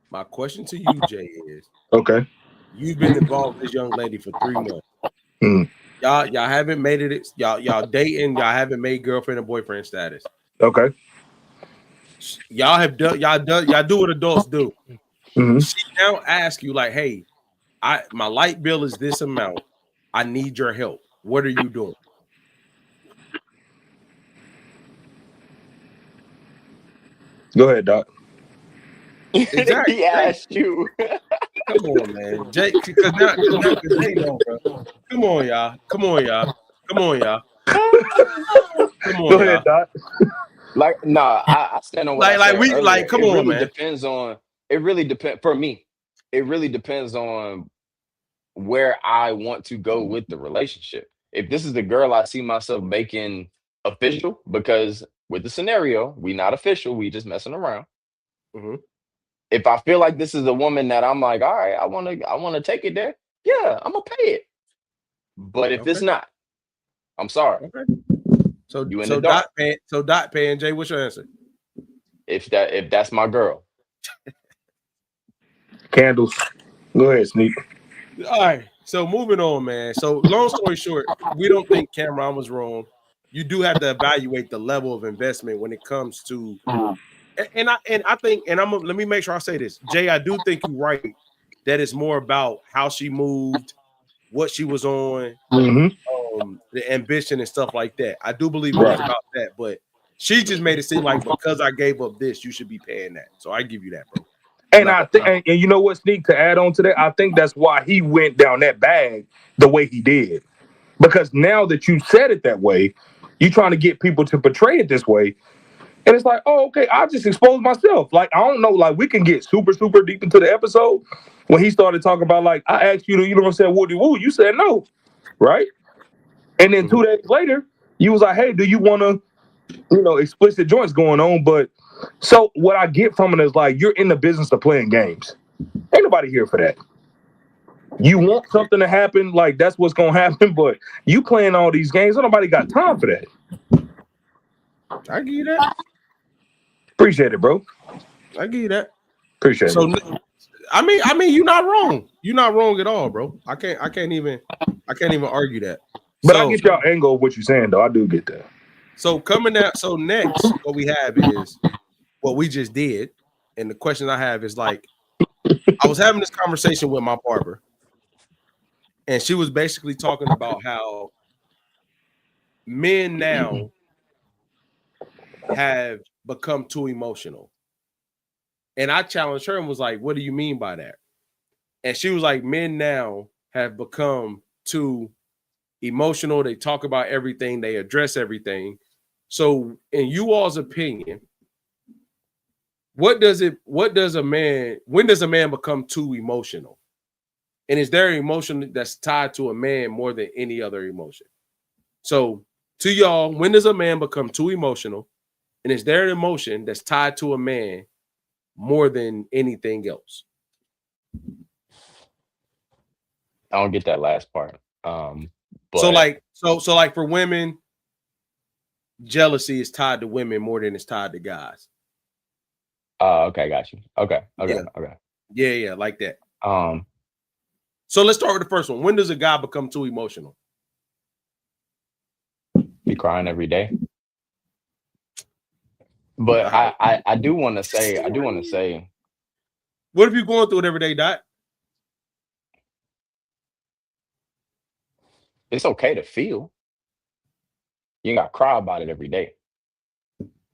My question to you, Jay, is okay. You've been involved with this young lady for 3 months. Y'all haven't made it. Y'all dating. Y'all haven't made girlfriend and boyfriend status. Okay. Y'all have done. Y'all do what adults do. She now asks you like, "Hey, my light bill is this amount. I need your help. What are you doing?" Go ahead, Doc. Exactly. He asked you. Come on, man. Jay, because now Jay know, bro. Come on, y'all. Come on, y'all. Come on, y'all. Come on, Go ahead, Doc. Like, nah, I stand on what I said earlier. Like, come on, really man. Depends on. It really depends for me. It really depends on where I want to go with the relationship. If this is the girl I see myself making official, because with the scenario, we not official, we just messing around. If I feel like this is a woman that I'm like, all right, I want to take it there. Yeah, I'm gonna pay it. But if it's not, I'm sorry. So you in the dark. Dot paying. Jay, what's your answer? If that's my girl. Candles. Go ahead, Sneak. All right. So moving on, man. So long story short, we don't think Camron was wrong. You do have to evaluate the level of investment when it comes to, and I think, and let me make sure I say this, Jay. I do think you're right that it's more about how she moved, what she was on, the ambition and stuff like that. I do believe it was about that, but she just made it seem like because I gave up this, you should be paying that. So I give you that, bro. And I think, and you know what, Sneak, to add on to that, I think that's why he went down that bag the way he did. Because now that you said it that way, you're trying to get people to portray it this way. And it's like, oh, okay, I just exposed myself. Like, I don't know, like, we can get super, super deep into the episode when he started talking about, like, I asked you to, you know what I'm saying, woody woo, you said no, right? And then 2 days later, you was like, hey, do you want to, explicit joints going on? But so what I get from it is like, you're in the business of playing games. Ain't nobody here for that. You want something to happen, like that's what's gonna happen, but you playing all these games, nobody got time for that. I give you that. Appreciate it, bro. I give you that. Appreciate it. I mean, you're not wrong. You're not wrong at all, bro. I can't even argue that. But I get y'all angle of what you're saying, though. I do get that. So coming out, so next, what we have is what we just did, and the question I have is like, I was having this conversation with my barber, and she was basically talking about how men now have become too emotional. And I challenged her and was like, what do you mean by that? And she was like, men now have become too emotional. They talk about everything. They address everything. So in you all's opinion, when does a man become too emotional? And is there an emotion that's tied to a man more than any other emotion? So to y'all, when does a man become too emotional? And is there an emotion that's tied to a man more than anything else? I don't get that last part. But so like for women, jealousy is tied to women more than it's tied to guys. Okay, got you. Okay. Yeah, like that. So let's start with the first one. When does a guy become too emotional? Be crying every day. But I do want to say, what if you're going through it every day, Dot? It's okay to feel. You ain't got to cry about it every day.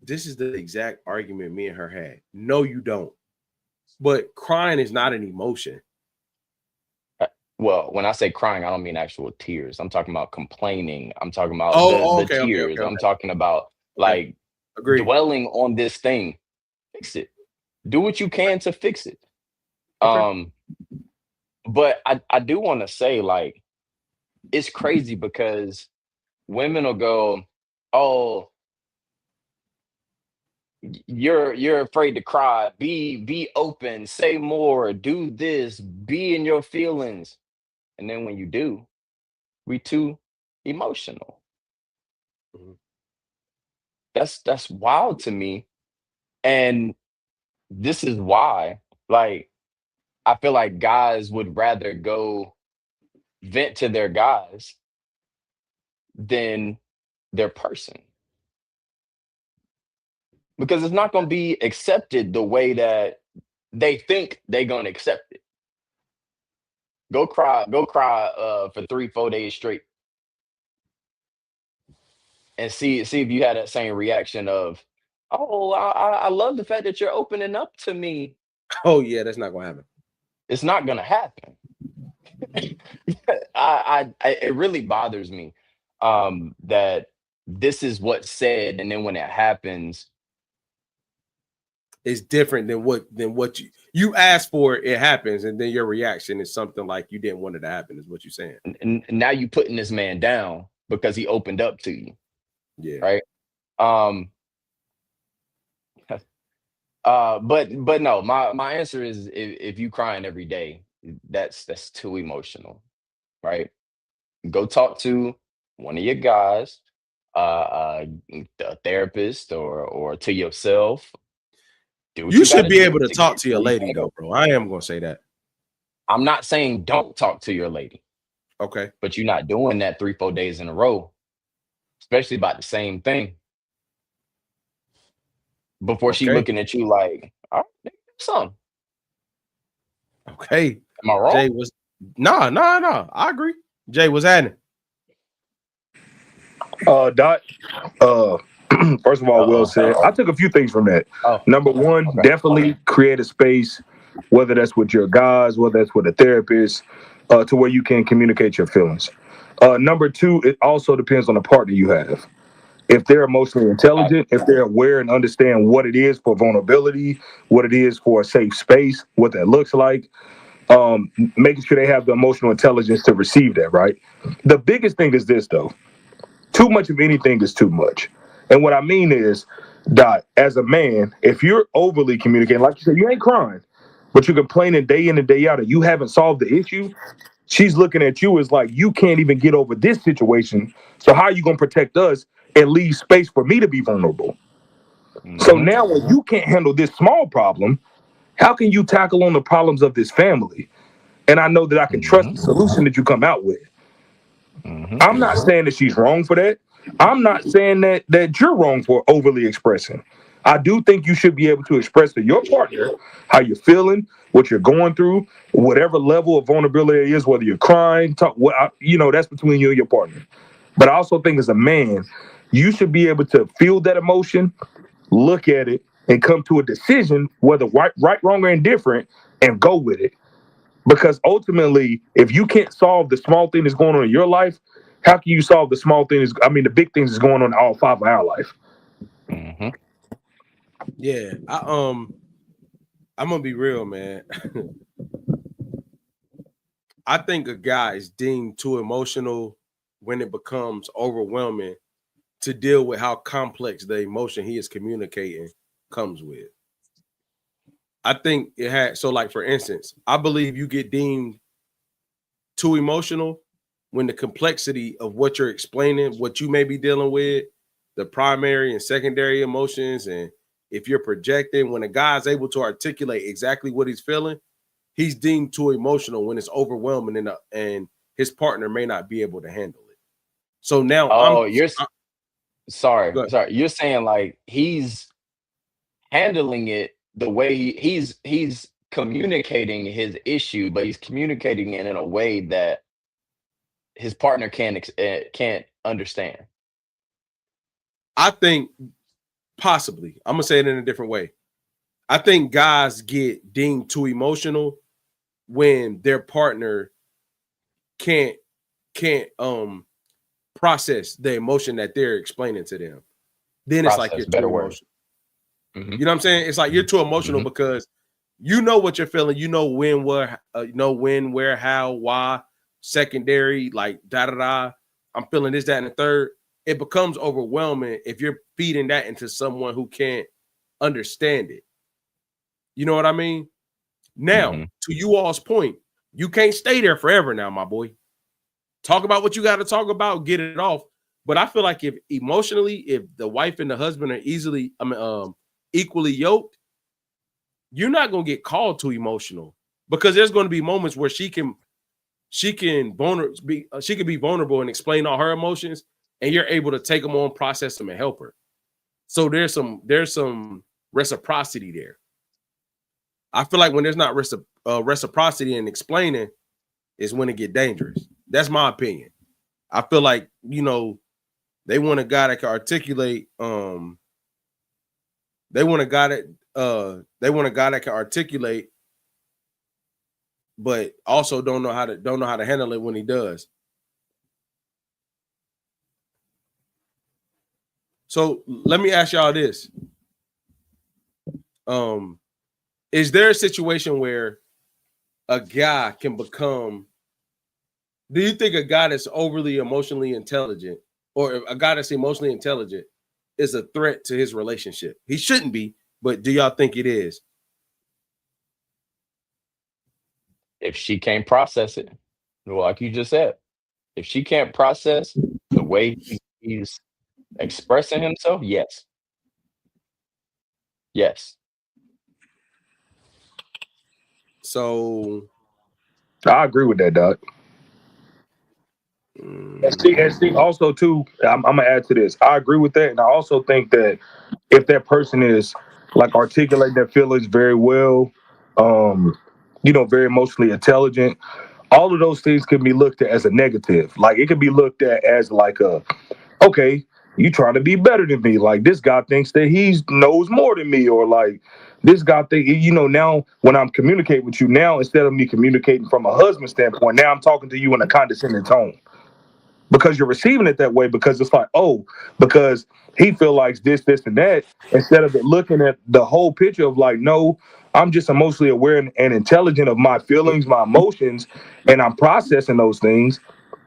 This is the exact argument me and her had. No, you don't. But crying is not an emotion. Well, when I say crying, I don't mean actual tears. I'm talking about complaining. I'm talking about the tears. Okay. I'm talking about like dwelling on this thing. Fix it. Do what you can to fix it. But I do want to say, like, it's crazy because women will go, oh, you're afraid to cry. Be open, say more, do this, be in your feelings. And then when you do, We too emotional. Mhm. That's wild to me. And this is why, like, I feel like guys would rather go vent to their guys than their person. Because it's not gonna be accepted the way that they think they're gonna accept it. Go cry for 3, 4 days straight and see if you had that same reaction of, oh, I love the fact that you're opening up to me. Oh yeah, that's not gonna happen. It's not gonna happen. It really bothers me that this is what's said, and then when it happens, It's different than what you asked for. It happens, and then your reaction is something like you didn't want it to happen. Is what you're saying? and now you putting this man down because he opened up to you, Yeah. right? But no, my answer is if you crying every day, that's too emotional, right? Go talk to one of your guys, a therapist, or to yourself. Do what You you got should to be do able to to talk get to your where you lady gotta though, go. bro. I am gonna say that. I'm not saying don't talk to your lady, Okay. but you're not doing that 3, 4 days in a row, especially about the same thing. Before she Okay. looking at you like, all right, son, Okay. am I wrong? Jay was no. I agree. Jay was happening. Dot. First of all, well Uh-oh. said. I took a few things from that. Oh, Number one, okay. definitely create a space, whether that's with your guys, whether that's with a therapist, to where you can communicate your feelings. Number two, it also depends on the partner you have. If they're emotionally intelligent, if they're aware and understand what it is for vulnerability, what it is for a safe space, what that looks like, making sure they have the emotional intelligence to receive that, right? The biggest thing is this, though. Too much of anything is too much. And what I mean is, Dot, as a man, if you're overly communicating, like you said, you ain't crying, but you're complaining day in and day out and you haven't solved the issue, she's looking at you as like, you can't even get over this situation. So how are you going to protect us and leave space for me to be vulnerable? So Mm-hmm. now when you can't handle this small problem, how can you tackle on the problems of this family? And I know that I can trust Mm-hmm. the solution that you come out with. Mm-hmm. I'm not saying that she's wrong for that. I'm not saying that you're wrong for overly expressing. I do think you should be able to express to your partner how you're feeling, what you're going through, whatever level of vulnerability it is, whether you're crying, talk, that's between you and your partner. But I also think as a man, you should be able to feel that emotion, look at it, and come to a decision, whether right, wrong, or indifferent, and go with it. Because ultimately, if you can't solve the small thing that's going on in your life, how can you solve the small things? I mean, the big things that's going on in all 5 of our life. Mm-hmm. Yeah. I'm gonna be real, man. I think a guy is deemed too emotional when it becomes overwhelming to deal with how complex the emotion he is communicating comes with. I think it had so like for instance, I believe you get deemed too emotional when the complexity of what you're explaining, what you may be dealing with, the primary and secondary emotions, and if you're projecting, when a guy's able to articulate exactly what he's feeling, he's deemed too emotional when it's overwhelming and his partner may not be able to handle it. So now Oh, go ahead. sorry. You're saying like he's handling it the way he's communicating his issue, but he's communicating it in a way that his partner can't understand. I think possibly, I'm gonna say it in a different way. I think guys get deemed too emotional when their partner can't can't process the emotion that they're explaining to them. Then it's like Process, you're too better word. emotional. Mm-hmm. You know what I'm saying? It's like you're too emotional Mm-hmm. because you know what you're feeling. You know when, what, when, where, how, why, secondary, like da da da. I'm feeling this, that, and the third. It becomes overwhelming if you're feeding that into someone who can't understand it. You know what I mean? Now, Mm-hmm. to you all's point, you can't stay there forever now, my boy. Talk about what you got to talk about, get it off. But I feel like if emotionally, if the wife and the husband are equally yoked, you're not gonna get called too emotional, because there's going to be moments where she can be vulnerable and explain all her emotions, and you're able to take them on, process them, and help her. So there's some reciprocity there. I feel like when there's not reciprocity and explaining is when it get dangerous. That's my opinion. I feel like, they want a guy that can articulate. They want a guy that can articulate, but also don't know how to handle it when he does. So let me ask y'all this. Is there a situation where a guy can become, do you think a guy that's overly emotionally intelligent, or a guy that's emotionally intelligent, is a threat to his relationship? He shouldn't be, but do y'all think it is? If she can't process it, like you just said, if she can't process the way he's expressing himself, yes. Yes. So I agree with that, Doc. And see, also too, I'm gonna add to this. I agree with that, and I also think that if that person is like articulating their feelings very well, very emotionally intelligent, all of those things can be looked at as a negative. Like it can be looked at as like okay, you trying to be better than me. Like this guy thinks that he knows more than me, or like this guy now when I'm communicating with you now, instead of me communicating from a husband standpoint, now I'm talking to you in a condescending tone. Because you're receiving it that way, because it's like, because he feel like this, and that, instead of looking at the whole picture of like, no, I'm just emotionally aware and intelligent of my feelings, my emotions, and I'm processing those things.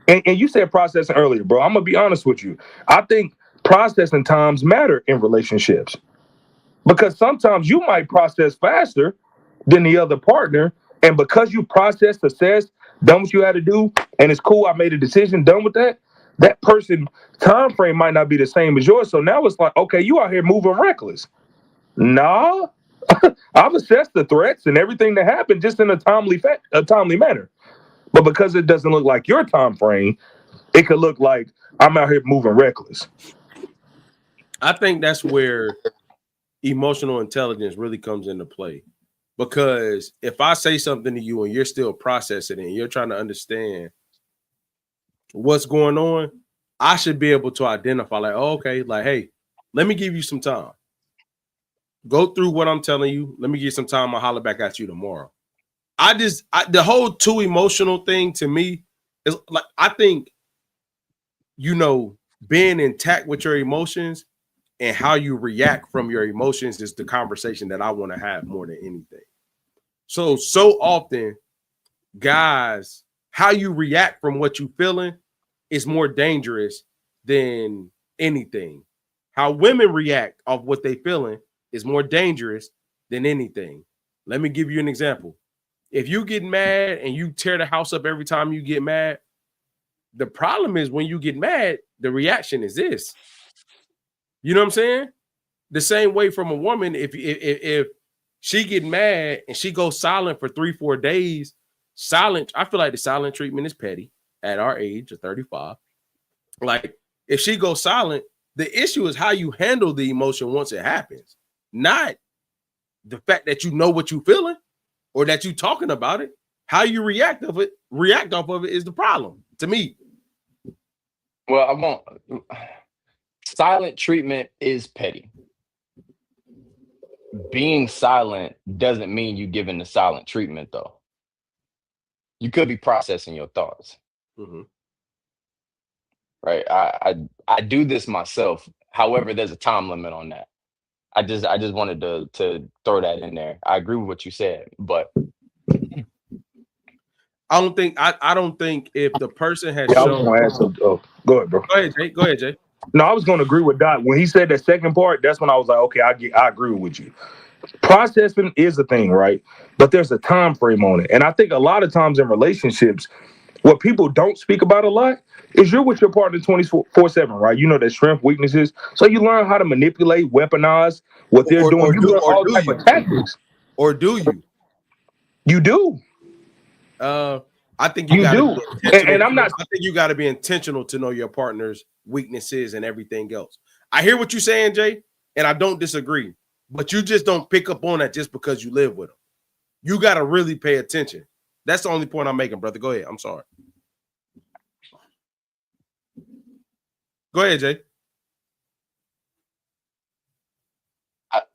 And you said processing earlier, bro. I'm gonna be honest with you. I think processing times matter in relationships, because sometimes you might process faster than the other partner, and because you processed, assessed, done what you had to do, and it's cool, I made a decision, done with that, that person time frame might not be the same as yours. So now it's like, okay, you out here moving reckless. Nah, I've assessed the threats and everything that happened just in a timely manner. But because it doesn't look like your time frame, it could look like I'm out here moving reckless. I think that's where emotional intelligence really comes into play. Because if I say something to you and you're still processing it and you're trying to understand what's going on, I should be able to identify like, okay, like, hey, let me give you some time. Go through what I'm telling you. Let me give you some time. I'll holler back at you tomorrow. The whole too emotional thing to me is like, I think, being intact with your emotions and how you react from your emotions is the conversation that I want to have more than anything. So often, guys, how you react from what you feeling is more dangerous than anything. How women react off what they feeling is more dangerous than anything. Let me give you an example. If you get mad and you tear the house up every time you get mad, the problem is when you get mad, the reaction is this. You know what I'm saying? The same way from a woman, if she get mad and she goes silent for 3-4 days, I feel like the silent treatment is petty at our age of 35. Like if she goes silent, the issue is how you handle the emotion once it happens, not the fact that you know what you're feeling or that you're talking about it. How you react off of it is the problem to me. Well, silent treatment is petty. Being silent doesn't mean you giving the silent treatment, though. You could be processing your thoughts. Mm-hmm. Right. I do this myself. However, there's a time limit on that. I just wanted to throw that in there. I agree with what you said, but I don't think if the person has I was shown. gonna add some. Go ahead, bro. Go ahead, Jay. No, I was gonna agree with Doc. When he said that second part, that's when I was like, okay, I agree with you. Processing is a thing, right? But there's a time frame on it. And I think a lot of times in relationships, what people don't speak about a lot is you're with your partner 24/7, right? You know their strength, weaknesses. So you learn how to manipulate, weaponize what they're doing. You learn all type of tactics. Or do you? You do. I think you got to be intentional. And I'm not. I think you got to be intentional to know your partner's weaknesses and everything else. I hear what you're saying, Jay, and I don't disagree. But you just don't pick up on that just because you live with them. You got to really pay attention. That's the only point I'm making, brother. Go ahead. I'm sorry. Go ahead, Jay.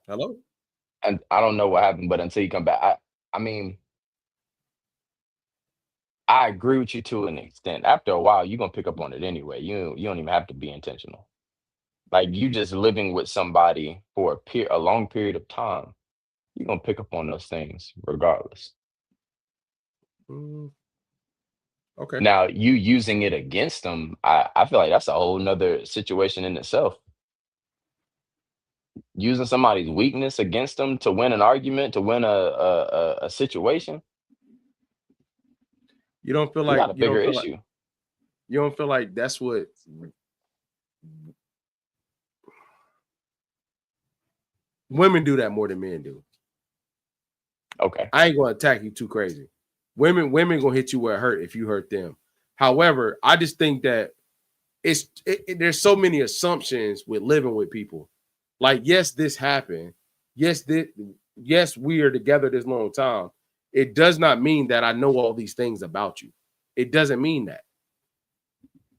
Hello? And I don't know what happened, but until you come back, I mean, I agree with you to an extent. After a while, you're gonna pick up on it anyway. You don't even have to be intentional. Like you just living with somebody for a long period of time, you're gonna pick up on those things regardless. Okay. Now you using it against them, I feel like that's a whole nother situation in itself. Using somebody's weakness against them to win an argument, to win a situation. You don't feel You like got a bigger issue. You don't feel like that's what women do that more than men do. Okay. I ain't gonna attack you too crazy. Women gonna hit you where it hurt if you hurt them. However, I just think that there's so many assumptions with living with people. Like, yes, this happened. Yes, we are together this long time. It does not mean that I know all these things about you. It doesn't mean that.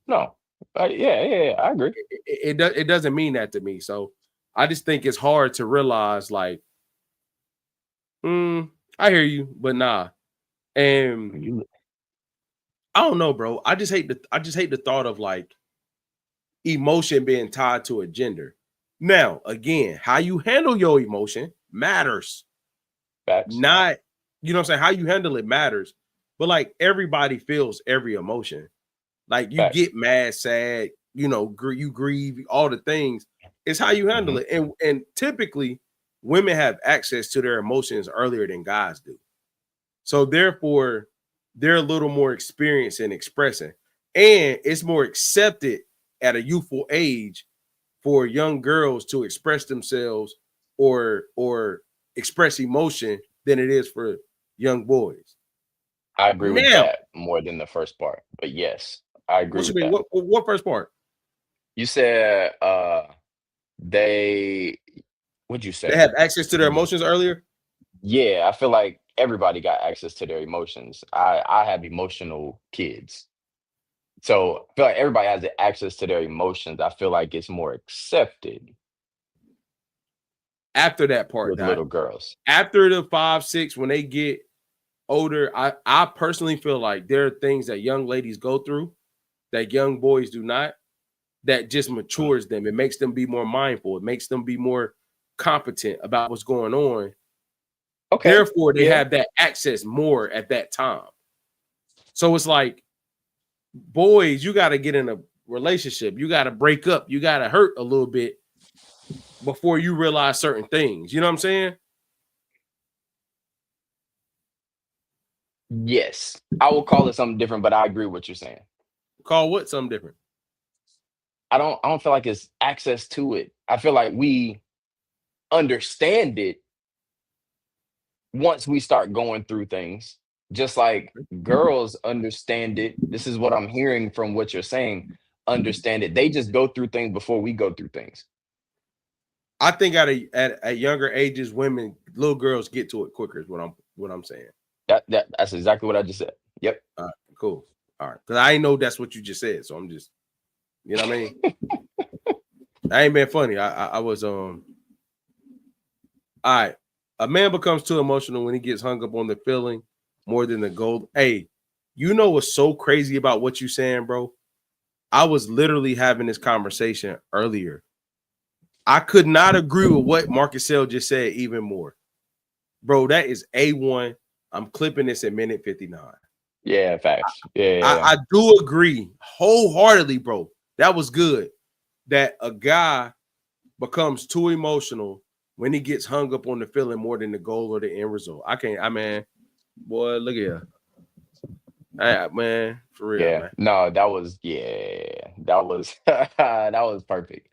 No. Yeah, I agree. It doesn't mean that to me. So I just think it's hard to realize, like, I hear you, but nah. And I don't know, bro. I just hate the thought of like emotion being tied to a gender. Now, again, how you handle your emotion matters. Facts. Not, you know what I'm saying? How you handle it matters. But like everybody feels every emotion. Like you get mad, sad, you grieve, all the things. It's how you handle it. And typically women have access to their emotions earlier than guys do. So therefore, they're a little more experienced in expressing. And it's more accepted at a youthful age for young girls to express themselves or express emotion than it is for young boys. I agree with that more than the first part. But yes, I agree with that. What first part? You said what'd you say? They have access to their emotions earlier? Yeah, I feel like everybody got access to their emotions. I have emotional kids. So I feel like everybody has the access to their emotions. I feel like it's more accepted after that part with little girls. After the 5, 6, when they get older, I personally feel like there are things that young ladies go through that young boys do not, that just matures them. It makes them be more mindful. It makes them be more competent about what's going on. Okay. Therefore, they have that access more at that time. So it's like, boys, you got to get in a relationship. You got to break up. You got to hurt a little bit before you realize certain things. You know what I'm saying? Yes. I will call it something different, but I agree with what you're saying. Call what something different? I don't feel like it's access to it. I feel like we understand it once we start going through things. Just like girls understand it. This is what I'm hearing from what you're saying. Understand it. They just go through things before we go through things. I think at younger ages, little girls get to it quicker is what I'm saying. That's exactly what I just said. Yep. All right, cool. All right. Because I ain't know that's what you just said. So I'm just, you know what I mean? I ain't been funny. I was all right. A man becomes too emotional when he gets hung up on the feeling more than the goal. Hey, you know what's so crazy about what you saying, bro? I was literally having this conversation earlier. I could not agree with what Marcus Sell just said even more. Bro, that is A1. I'm clipping this at minute 59. Yeah, facts. Yeah. I do agree wholeheartedly, bro. That was good. That a guy becomes too emotional when he gets hung up on the feeling more than the goal or the end result. Boy, look at here. Man, for real, Yeah, man. no, that was that was that was perfect.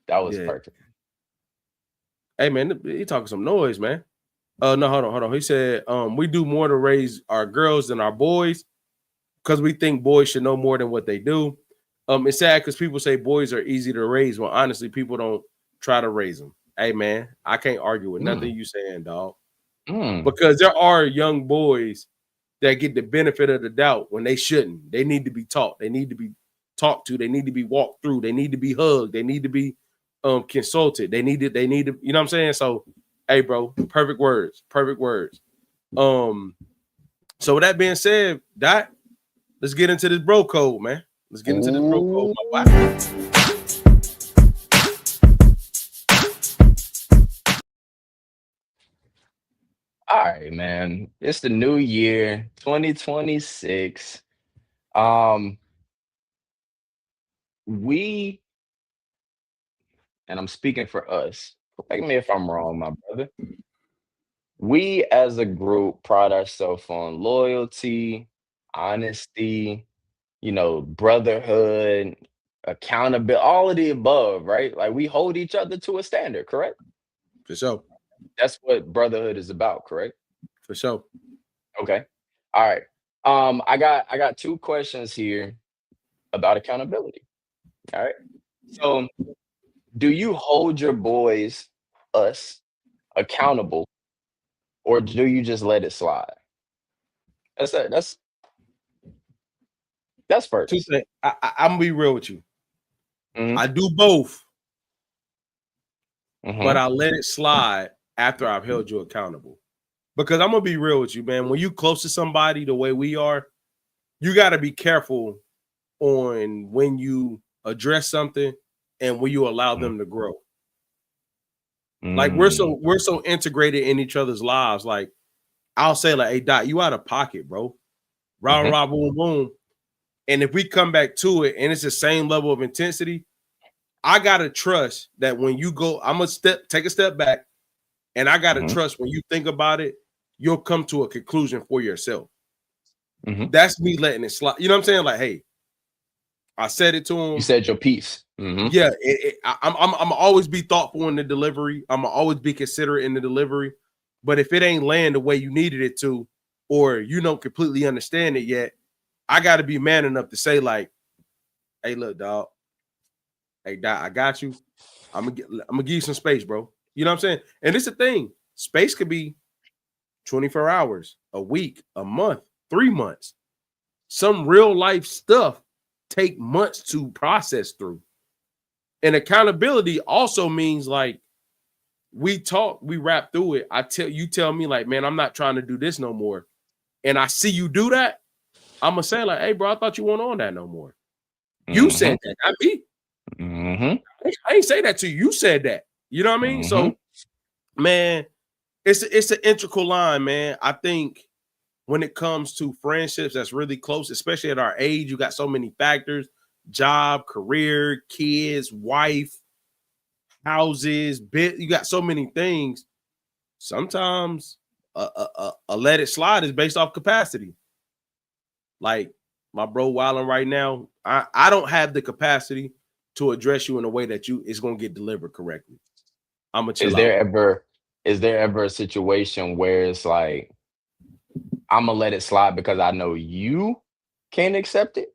That was Yeah. perfect. Hey, man, he talking some noise, man. No, hold on. He said, we do more to raise our girls than our boys because we think boys should know more than what they do. It's sad because people say boys are easy to raise. Well, honestly, people don't try to raise them. Hey, man, I can't argue with nothing you saying, dog. Because there are young boys that get the benefit of the doubt when they shouldn't. They need to be taught. They need to be talked to. They need to be walked through. They need to be hugged. They need to be consulted. They need to, you know what I'm saying? So, hey, bro, perfect words. So with that being said, Dot, let's get into this bro code, man. Let's get into this bro code, my boy. All right, man. It's the new year, 2026. We, and I'm speaking for us. Correct me if I'm wrong, my brother. We as a group pride ourselves on loyalty, honesty, brotherhood, accountability, all of the above, right? Like we hold each other to a standard, correct? For sure. That's what brotherhood is about, correct? For sure. Okay. All right. I got two questions here about accountability. All right. So, do you hold your boys, us, accountable, or do you just let it slide? That's it. That's Two first. things. I'm gonna be real with you. Mhm, I do both, but mhm, I let it slide after I've held you accountable. Because I'm gonna be real with you, man. When you close to somebody the way we are, you got to be careful on when you address something and when you allow mhm, them to grow. Like mm, we're so integrated in each other's lives. Like I'll say, like, hey Dot, you out of pocket, bro. Rah mhm, rah boom boom. And if we come back to it and it's the same level of intensity, I gotta trust that when you go, I'm gonna take a step back, and I gotta mhm, trust when you think about it, you'll come to a conclusion for yourself. mhm. That's me letting it slide. You know what I'm saying? Like, hey, I said it to You him. said your piece. Mhm, Yeah, I'm always be thoughtful in the delivery. I'm always be considerate in the delivery. But if it ain't land the way you needed it to, or you don't completely understand it yet, I got to be man enough to say like, "Hey, look, dog. Hey, dog, I got you. I'm gonna give you some space, bro. You know what I'm saying? And it's a thing. Space could be 24 hours, a week, a month, 3 months. Some real life stuff take months to process through. And accountability also means like we talk, we rap through it. Tell me like, man, I'm not trying to do this no more. And I see you do that. I'm gonna say like, hey, bro, I thought you weren't on that no more. You said mhm, that, not me. mhm, I ain't say that to you. You said that. You know what I mean? mhm. So, man, it's an integral line, man. I think when it comes to friendships that's really close, especially at our age, you got so many factors: job, career, kids, wife, houses, bit. You got so many things. Sometimes a let it slide is based off capacity. Like my bro Wilding right now, I don't have the capacity to address you in a way that you is gonna get delivered correctly. I'm gonna Is chill out. there ever is there ever a situation where it's like I'm gonna let it slide because I know you can't accept it?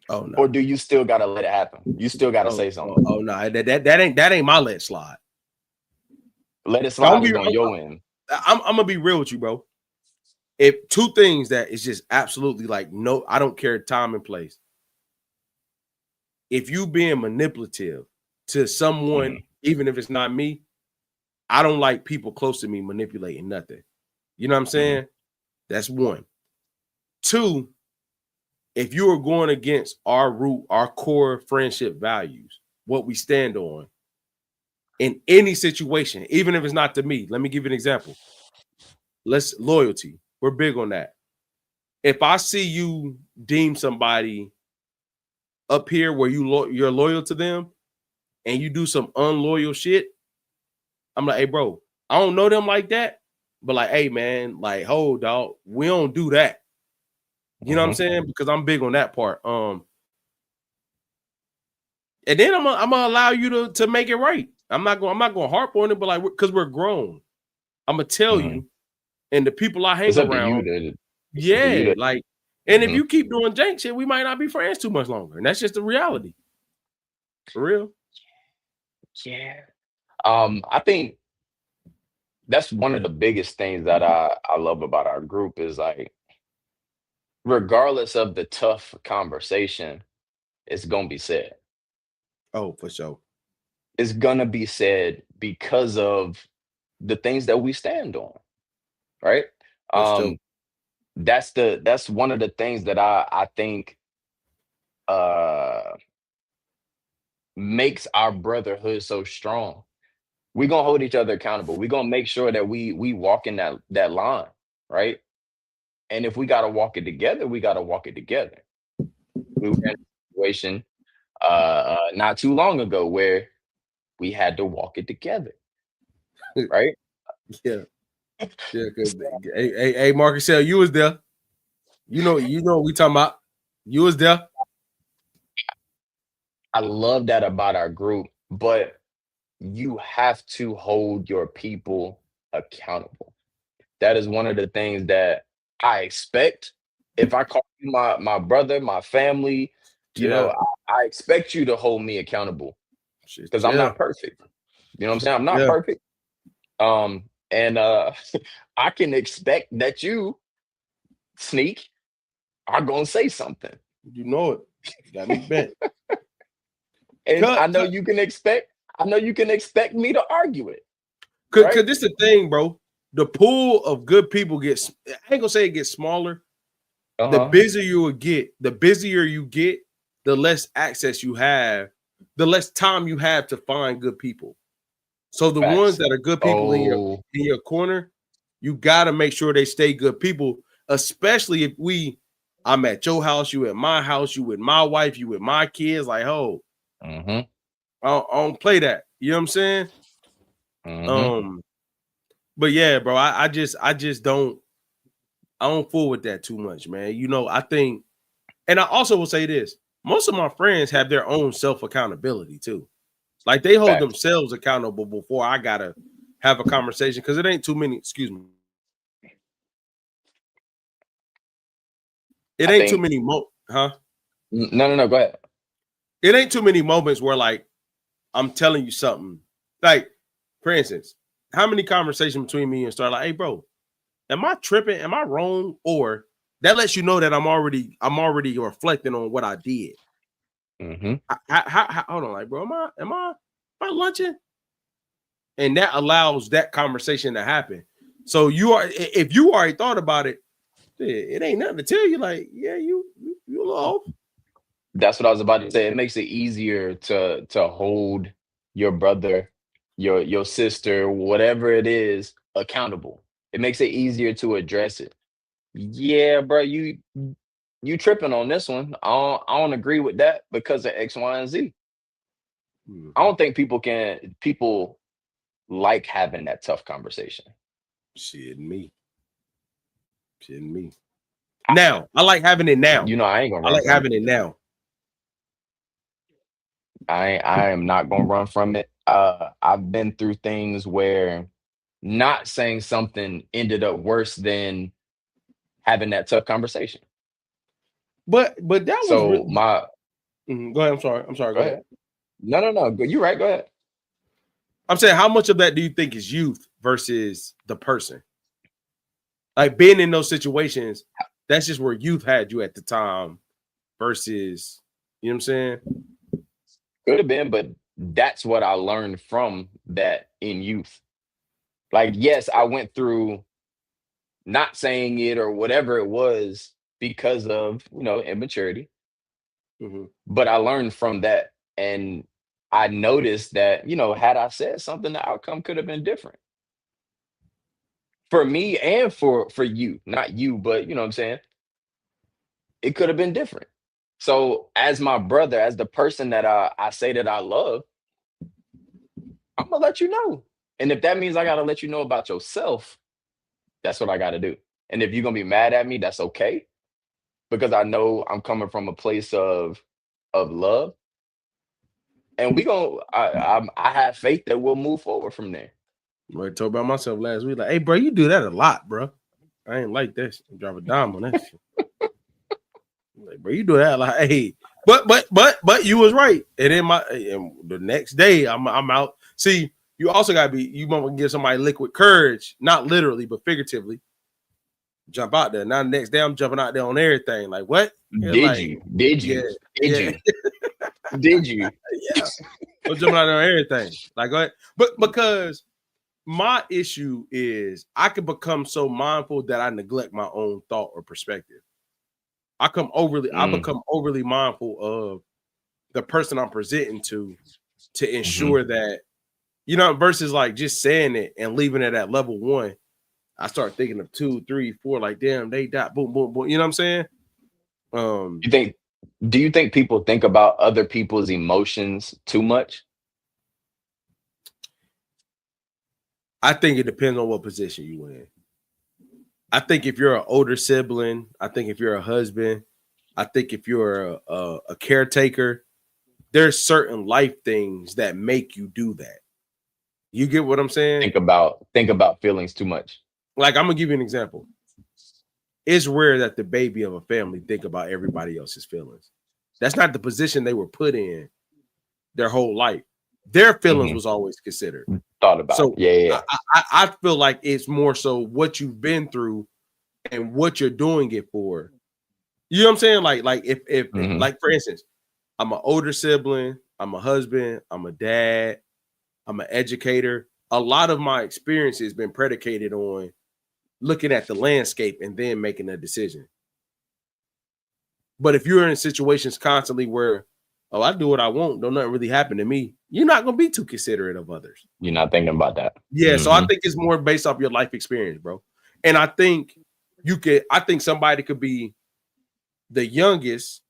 Oh Or no. do you still gotta let it happen? You still gotta say something. No. That ain't my let slide. Let it I'm, slide is on your end. I'm gonna be real with you, bro. If two things that is just absolutely like no, I don't care time and place. If you being manipulative to someone, Mhm, even if it's not me, I don't like people close to me manipulating nothing. You know what I'm mhm, saying? That's one. Two, if you are going against our root, our core friendship values, what we stand on in any situation, even if it's not to me, let me give you an example. Let's loyalty. We're big on that. If I see you deem somebody up here where you're loyal to them and you do some unloyal shit, I'm like, hey, bro, I don't know them like that, but like, hey man, like, hold dog, we don't do that. You know what I'm saying? Because I'm big on that part. And then I'm gonna allow you to make it right. I'm not gonna harp on it, but like, because we're grown, I'm gonna tell you, and the people I hang It's up around, to you yeah, like, and if you keep doing jank shit, we might not be friends too much longer, and that's just the reality. For real. Yeah. I think that's one of the biggest things that I love about our group is like, regardless of the tough conversation, it's gonna be said. Oh, for sure. It's gonna be said because of the things that we stand on, right? For sure. That's one of the things that I think makes our brotherhood so strong. We're gonna hold each other accountable. We're gonna make sure that we walk in that line, right? And if we gotta walk it together, we gotta walk it together. We were in a situation not too long ago where we had to walk it together, right? Yeah. Yeah, because hey, Marcus, you was there. You know what we talking about. You was there. I love that about our group, but you have to hold your people accountable. That is one of the things that I expect. If I call you my brother, my family, I expect you to hold me accountable because I'm not perfect. You know what I'm saying? I'm not perfect. And I can expect that you, Sneak, are gonna say something. You know it. Got me bent. And I know you can expect me to argue it. Cause this is the thing, bro. The pool of good people gets, I ain't gonna say it gets smaller. The busier you get, the less access you have, the less time you have to find good people. So the ones that are good people in your corner, you gotta make sure they stay good people, especially if I'm at your house, you at my house, you with my wife, you with my kids. Like, I don't play that. You know what I'm saying? But yeah, bro, I just don't fool with that too much, man. You know, I think, and I also will say this: most of my friends have their own self accountability too. Like they hold themselves accountable before I gotta have a conversation because it ain't too many. Excuse me. It ain't too many huh? No, go ahead. It ain't too many moments where like I'm telling you something. Like, for instance, how many conversations between me and Star like, hey, bro, am I tripping? Am I wrong? Or that lets you know that I'm already reflecting on what I did. Hold on, like, bro, am I lunching? And that allows that conversation to happen. So if you already thought about it, it ain't nothing to tell you. Like, yeah, you a little off. That's what I was about to say. It makes it easier to hold your brother, your sister, whatever it is, accountable. It makes it easier to address it. Yeah, bro, you tripping on this one. I don't agree with that because of X, Y, and Z. I don't think people like having that tough conversation. Shit, me. Now, I like having it now. You know, I ain't gonna. I like having it now. I am not gonna run from it. I've been through things where not saying something ended up worse than having that tough conversation. But that was so really... my. Go ahead. I'm sorry. Go ahead. No. You're right. Go ahead. I'm saying, how much of that do you think is youth versus the person? Like being in those situations, that's just where youth had you at the time versus, you know what I'm saying? Could have been, but that's what I learned from that in youth. Like, yes, I went through not saying it or whatever it was because of, immaturity. But I learned from that. And I noticed that, had I said something, the outcome could have been different. For me and for you, not you, but you know what I'm saying? It could have been different. So as my brother, as the person that I say that I love, I'm gonna let you know. And if that means I gotta let you know about yourself, That's what I got to do. And if you're gonna be mad at me, that's okay, because I know I'm coming from a place of love, and I have faith that we'll move forward from there. I told about myself last week, like, hey, bro, you do that a lot, bro. I ain't like this. Drop a dime on that shit. Like, bro, you do that like, hey, but you was right. And then the next day, I'm out. See, you also gotta you want to give somebody liquid courage, not literally, but figuratively. Jump out there. Now the next day, I'm jumping out there on everything. Like, what? Did you? Did you? Yeah. Yeah. I'm jumping out there on everything. Like, go ahead. But because my issue is I can become so mindful that I neglect my own thought or perspective. I become overly mindful of the person I'm presenting to ensure that, versus like just saying it and leaving it at level 1. I start thinking of 2, 3, 4, like, damn, they died, boom, boom, boom. You know what I'm saying? Do you think people think about other people's emotions too much? I think it depends on what position you in. I think if you're an older sibling, I think if you're a husband, I think if you're a caretaker, there's certain life things that make you do that. You get what I'm saying? Think about feelings too much. Like, I'm gonna give you an example. It's rare that the baby of a family think about everybody else's feelings. That's not the position they were put in their whole life. Their feelings was always considered. Thought about. So yeah. I feel like it's more so what you've been through and what you're doing it for. You know what I'm saying? Like if like, for instance, I'm an older sibling, I'm a husband, I'm a dad, I'm an educator. A lot of my experience has been predicated on looking at the landscape and then making a decision. But if you're in situations constantly where, oh, I do what I want, don't nothing really happen to me, you're not going to be too considerate of others. You're not thinking about that. Yeah. So I think it's more based off your life experience, bro. And I think somebody could be the youngest,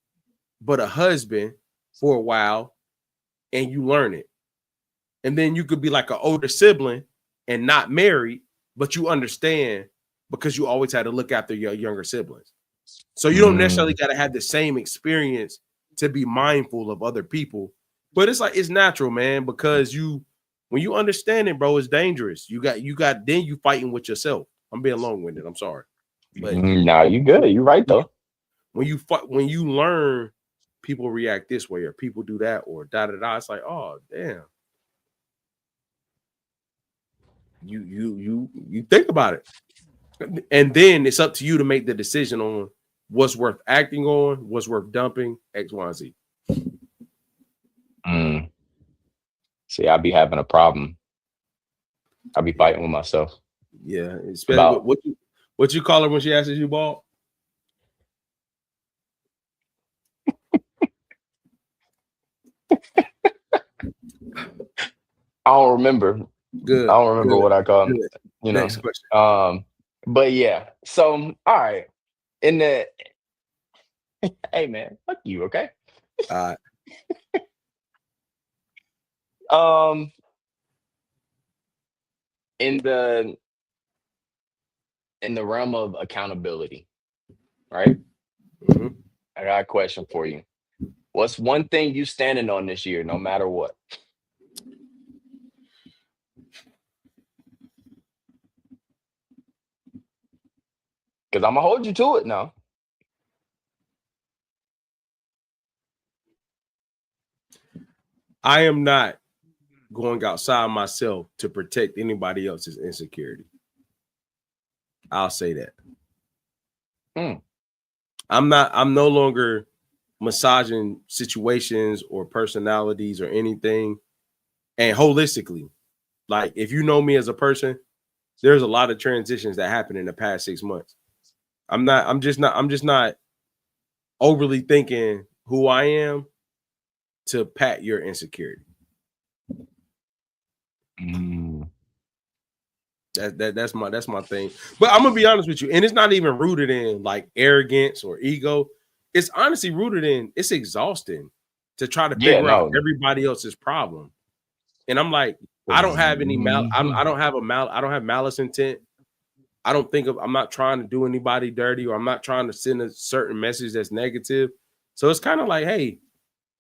but a husband for a while, and you learn it. And then you could be like an older sibling and not married, but you understand because you always had to look after your younger siblings. So you don't necessarily got to have the same experience to be mindful of other people. But it's like, it's natural, man, because when you understand it, bro, it's dangerous. Then you fighting with yourself. I'm being long-winded. I'm sorry. But nah, you good. You right though. When you learn people react this way or people do that or da-da-da, it's like, oh, damn. You think about it, and then it's up to you to make the decision on what's worth acting on, what's worth dumping, X, Y, and Z. See, I be having a problem. I be fighting with myself. Yeah, especially what you call her when she asks you bald. I don't remember. Good. I don't remember what I call him. You know. Next question. But yeah. So all right. Hey man, fuck you, okay? All right. In the realm of accountability, right? I got a question for you. What's one thing you standing on this year, no matter what? Because I'm gonna hold you to it now. I am not going outside myself to protect anybody else's insecurity. I'll say that. I'm no longer massaging situations or personalities or anything. And holistically, like, if you know me as a person, there's a lot of transitions that happened in the past 6 months. I'm just not overly thinking who I am to pat your insecurity. That's my thing. But I'm gonna be honest with you, and it's not even rooted in like arrogance or ego. It's honestly rooted in, it's exhausting to try to figure out everybody else's problem. And I'm like, I don't have any I don't have malice intent. I'm not trying to do anybody dirty, or I'm not trying to send a certain message that's negative. So it's kind of like, hey,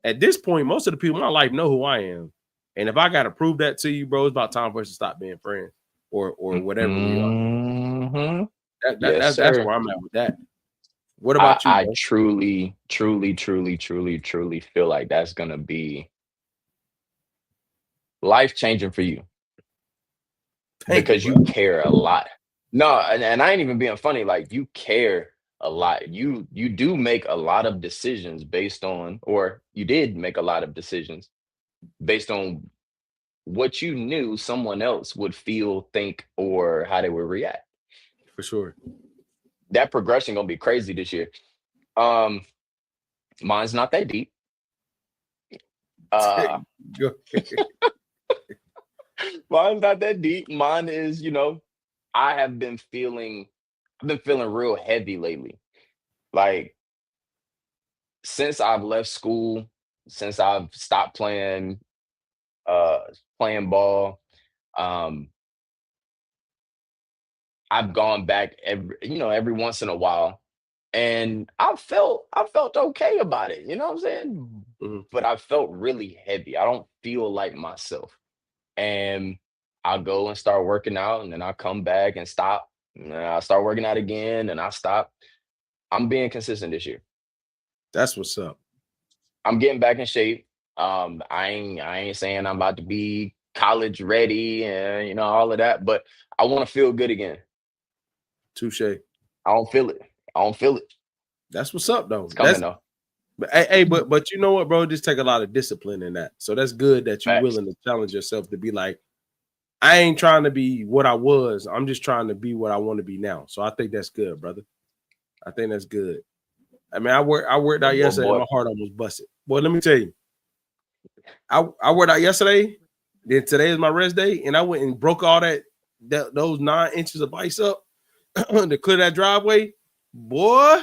at this point, most of the people in my life know who I am. And if I got to prove that to you, bro, it's about time for us to stop being friends or whatever we are. That's where I'm at with that. What about you, bro? I truly feel like that's going to be life-changing for you. Because you care a lot. No, and I ain't even being funny. Like, you care a lot. You do make a lot of decisions based on, or you did make a lot of decisions based on what you knew someone else would feel, think, or how they would react. For sure. That progression gonna be crazy this year. Mine's not that deep. Mine's not that deep. Mine is, I've been feeling real heavy lately. Like, since I've left school, since I've stopped playing ball, I've gone back every once in a while, and I felt okay about it. You know what I'm saying? Mm-hmm. But I felt really heavy. I don't feel like myself. And I'll go and start working out, and then I'll come back and stop. And then I'll start working out again, and I stop. I'm being consistent this year. That's what's up. I'm getting back in shape. I ain't saying I'm about to be college ready and all of that, but I want to feel good again. Touche. I don't feel it. That's what's up, though. It's coming though. But but you know what, bro? Just take a lot of discipline in that. So that's good that you're willing to challenge yourself to be like, I ain't trying to be what I was. I'm just trying to be what I want to be now. So I think that's good, brother. I think that's good. I mean, I worked out yesterday and my heart almost busted. Well, let me tell you, I worked out yesterday. Then today is my rest day, and I went and broke all those 9 inches of ice up to clear that driveway. Boy,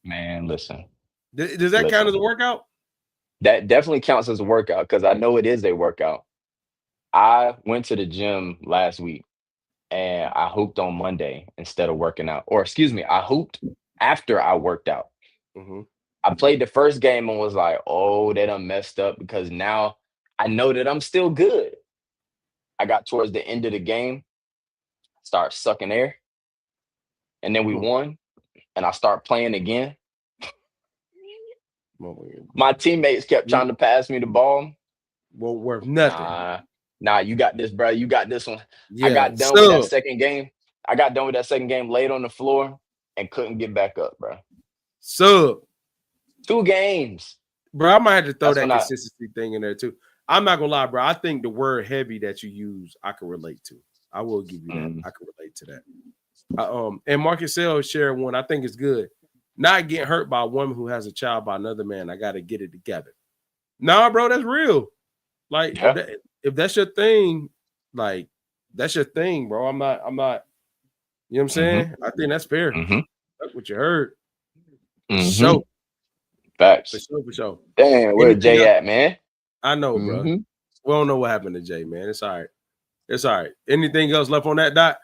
man, listen. Does that count as a workout? That definitely counts as a workout, because I know it is a workout. I went to the gym last week and I hooped on Monday instead of working out. Or excuse me, I hooped after I worked out. Mm-hmm. I played the first game and was like, oh, they done messed up, because now I know that I'm still good. I got towards the end of the game, start sucking air, and then we won, and I start playing again. My teammates kept trying to pass me the ball. Well, worth nothing. Nah, you got this, bro. You got this one. Yeah, I got done with that second game. I got done with that second game, laid on the floor, and couldn't get back up, bro. So 2 games. Bro, I might have to throw that consistency thing in there too. I'm not gonna lie, bro. I think the word heavy that you use, I can relate to. I will give you that. I can relate to that. And Marcus Sale shared one. I think it's good. Not getting hurt by a woman who has a child by another man. I got to get it together. Nah, bro, that's real. Like, if that's your thing, like, that's your thing, bro. I'm not, you know what I'm saying? I think that's fair. That's what you heard. So, facts. For sure. Damn, where Jay at, man? I know, bro. We don't know what happened to Jay, man. It's all right. Anything else left on that, Dot?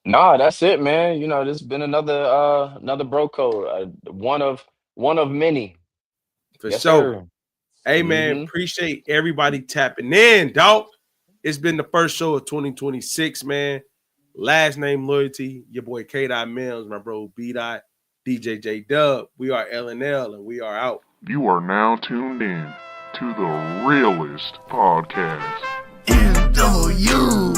Nah, that's it, man. This has been another bro code, one of many. For sure. Sir. Hey, man, appreciate everybody tapping in, dog. It's been the first show of 2026, man. Last name loyalty. Your boy K. Mills, my bro B. DJ J Dub. We are LNL, and we are out. You are now tuned in to the realest podcast. NW.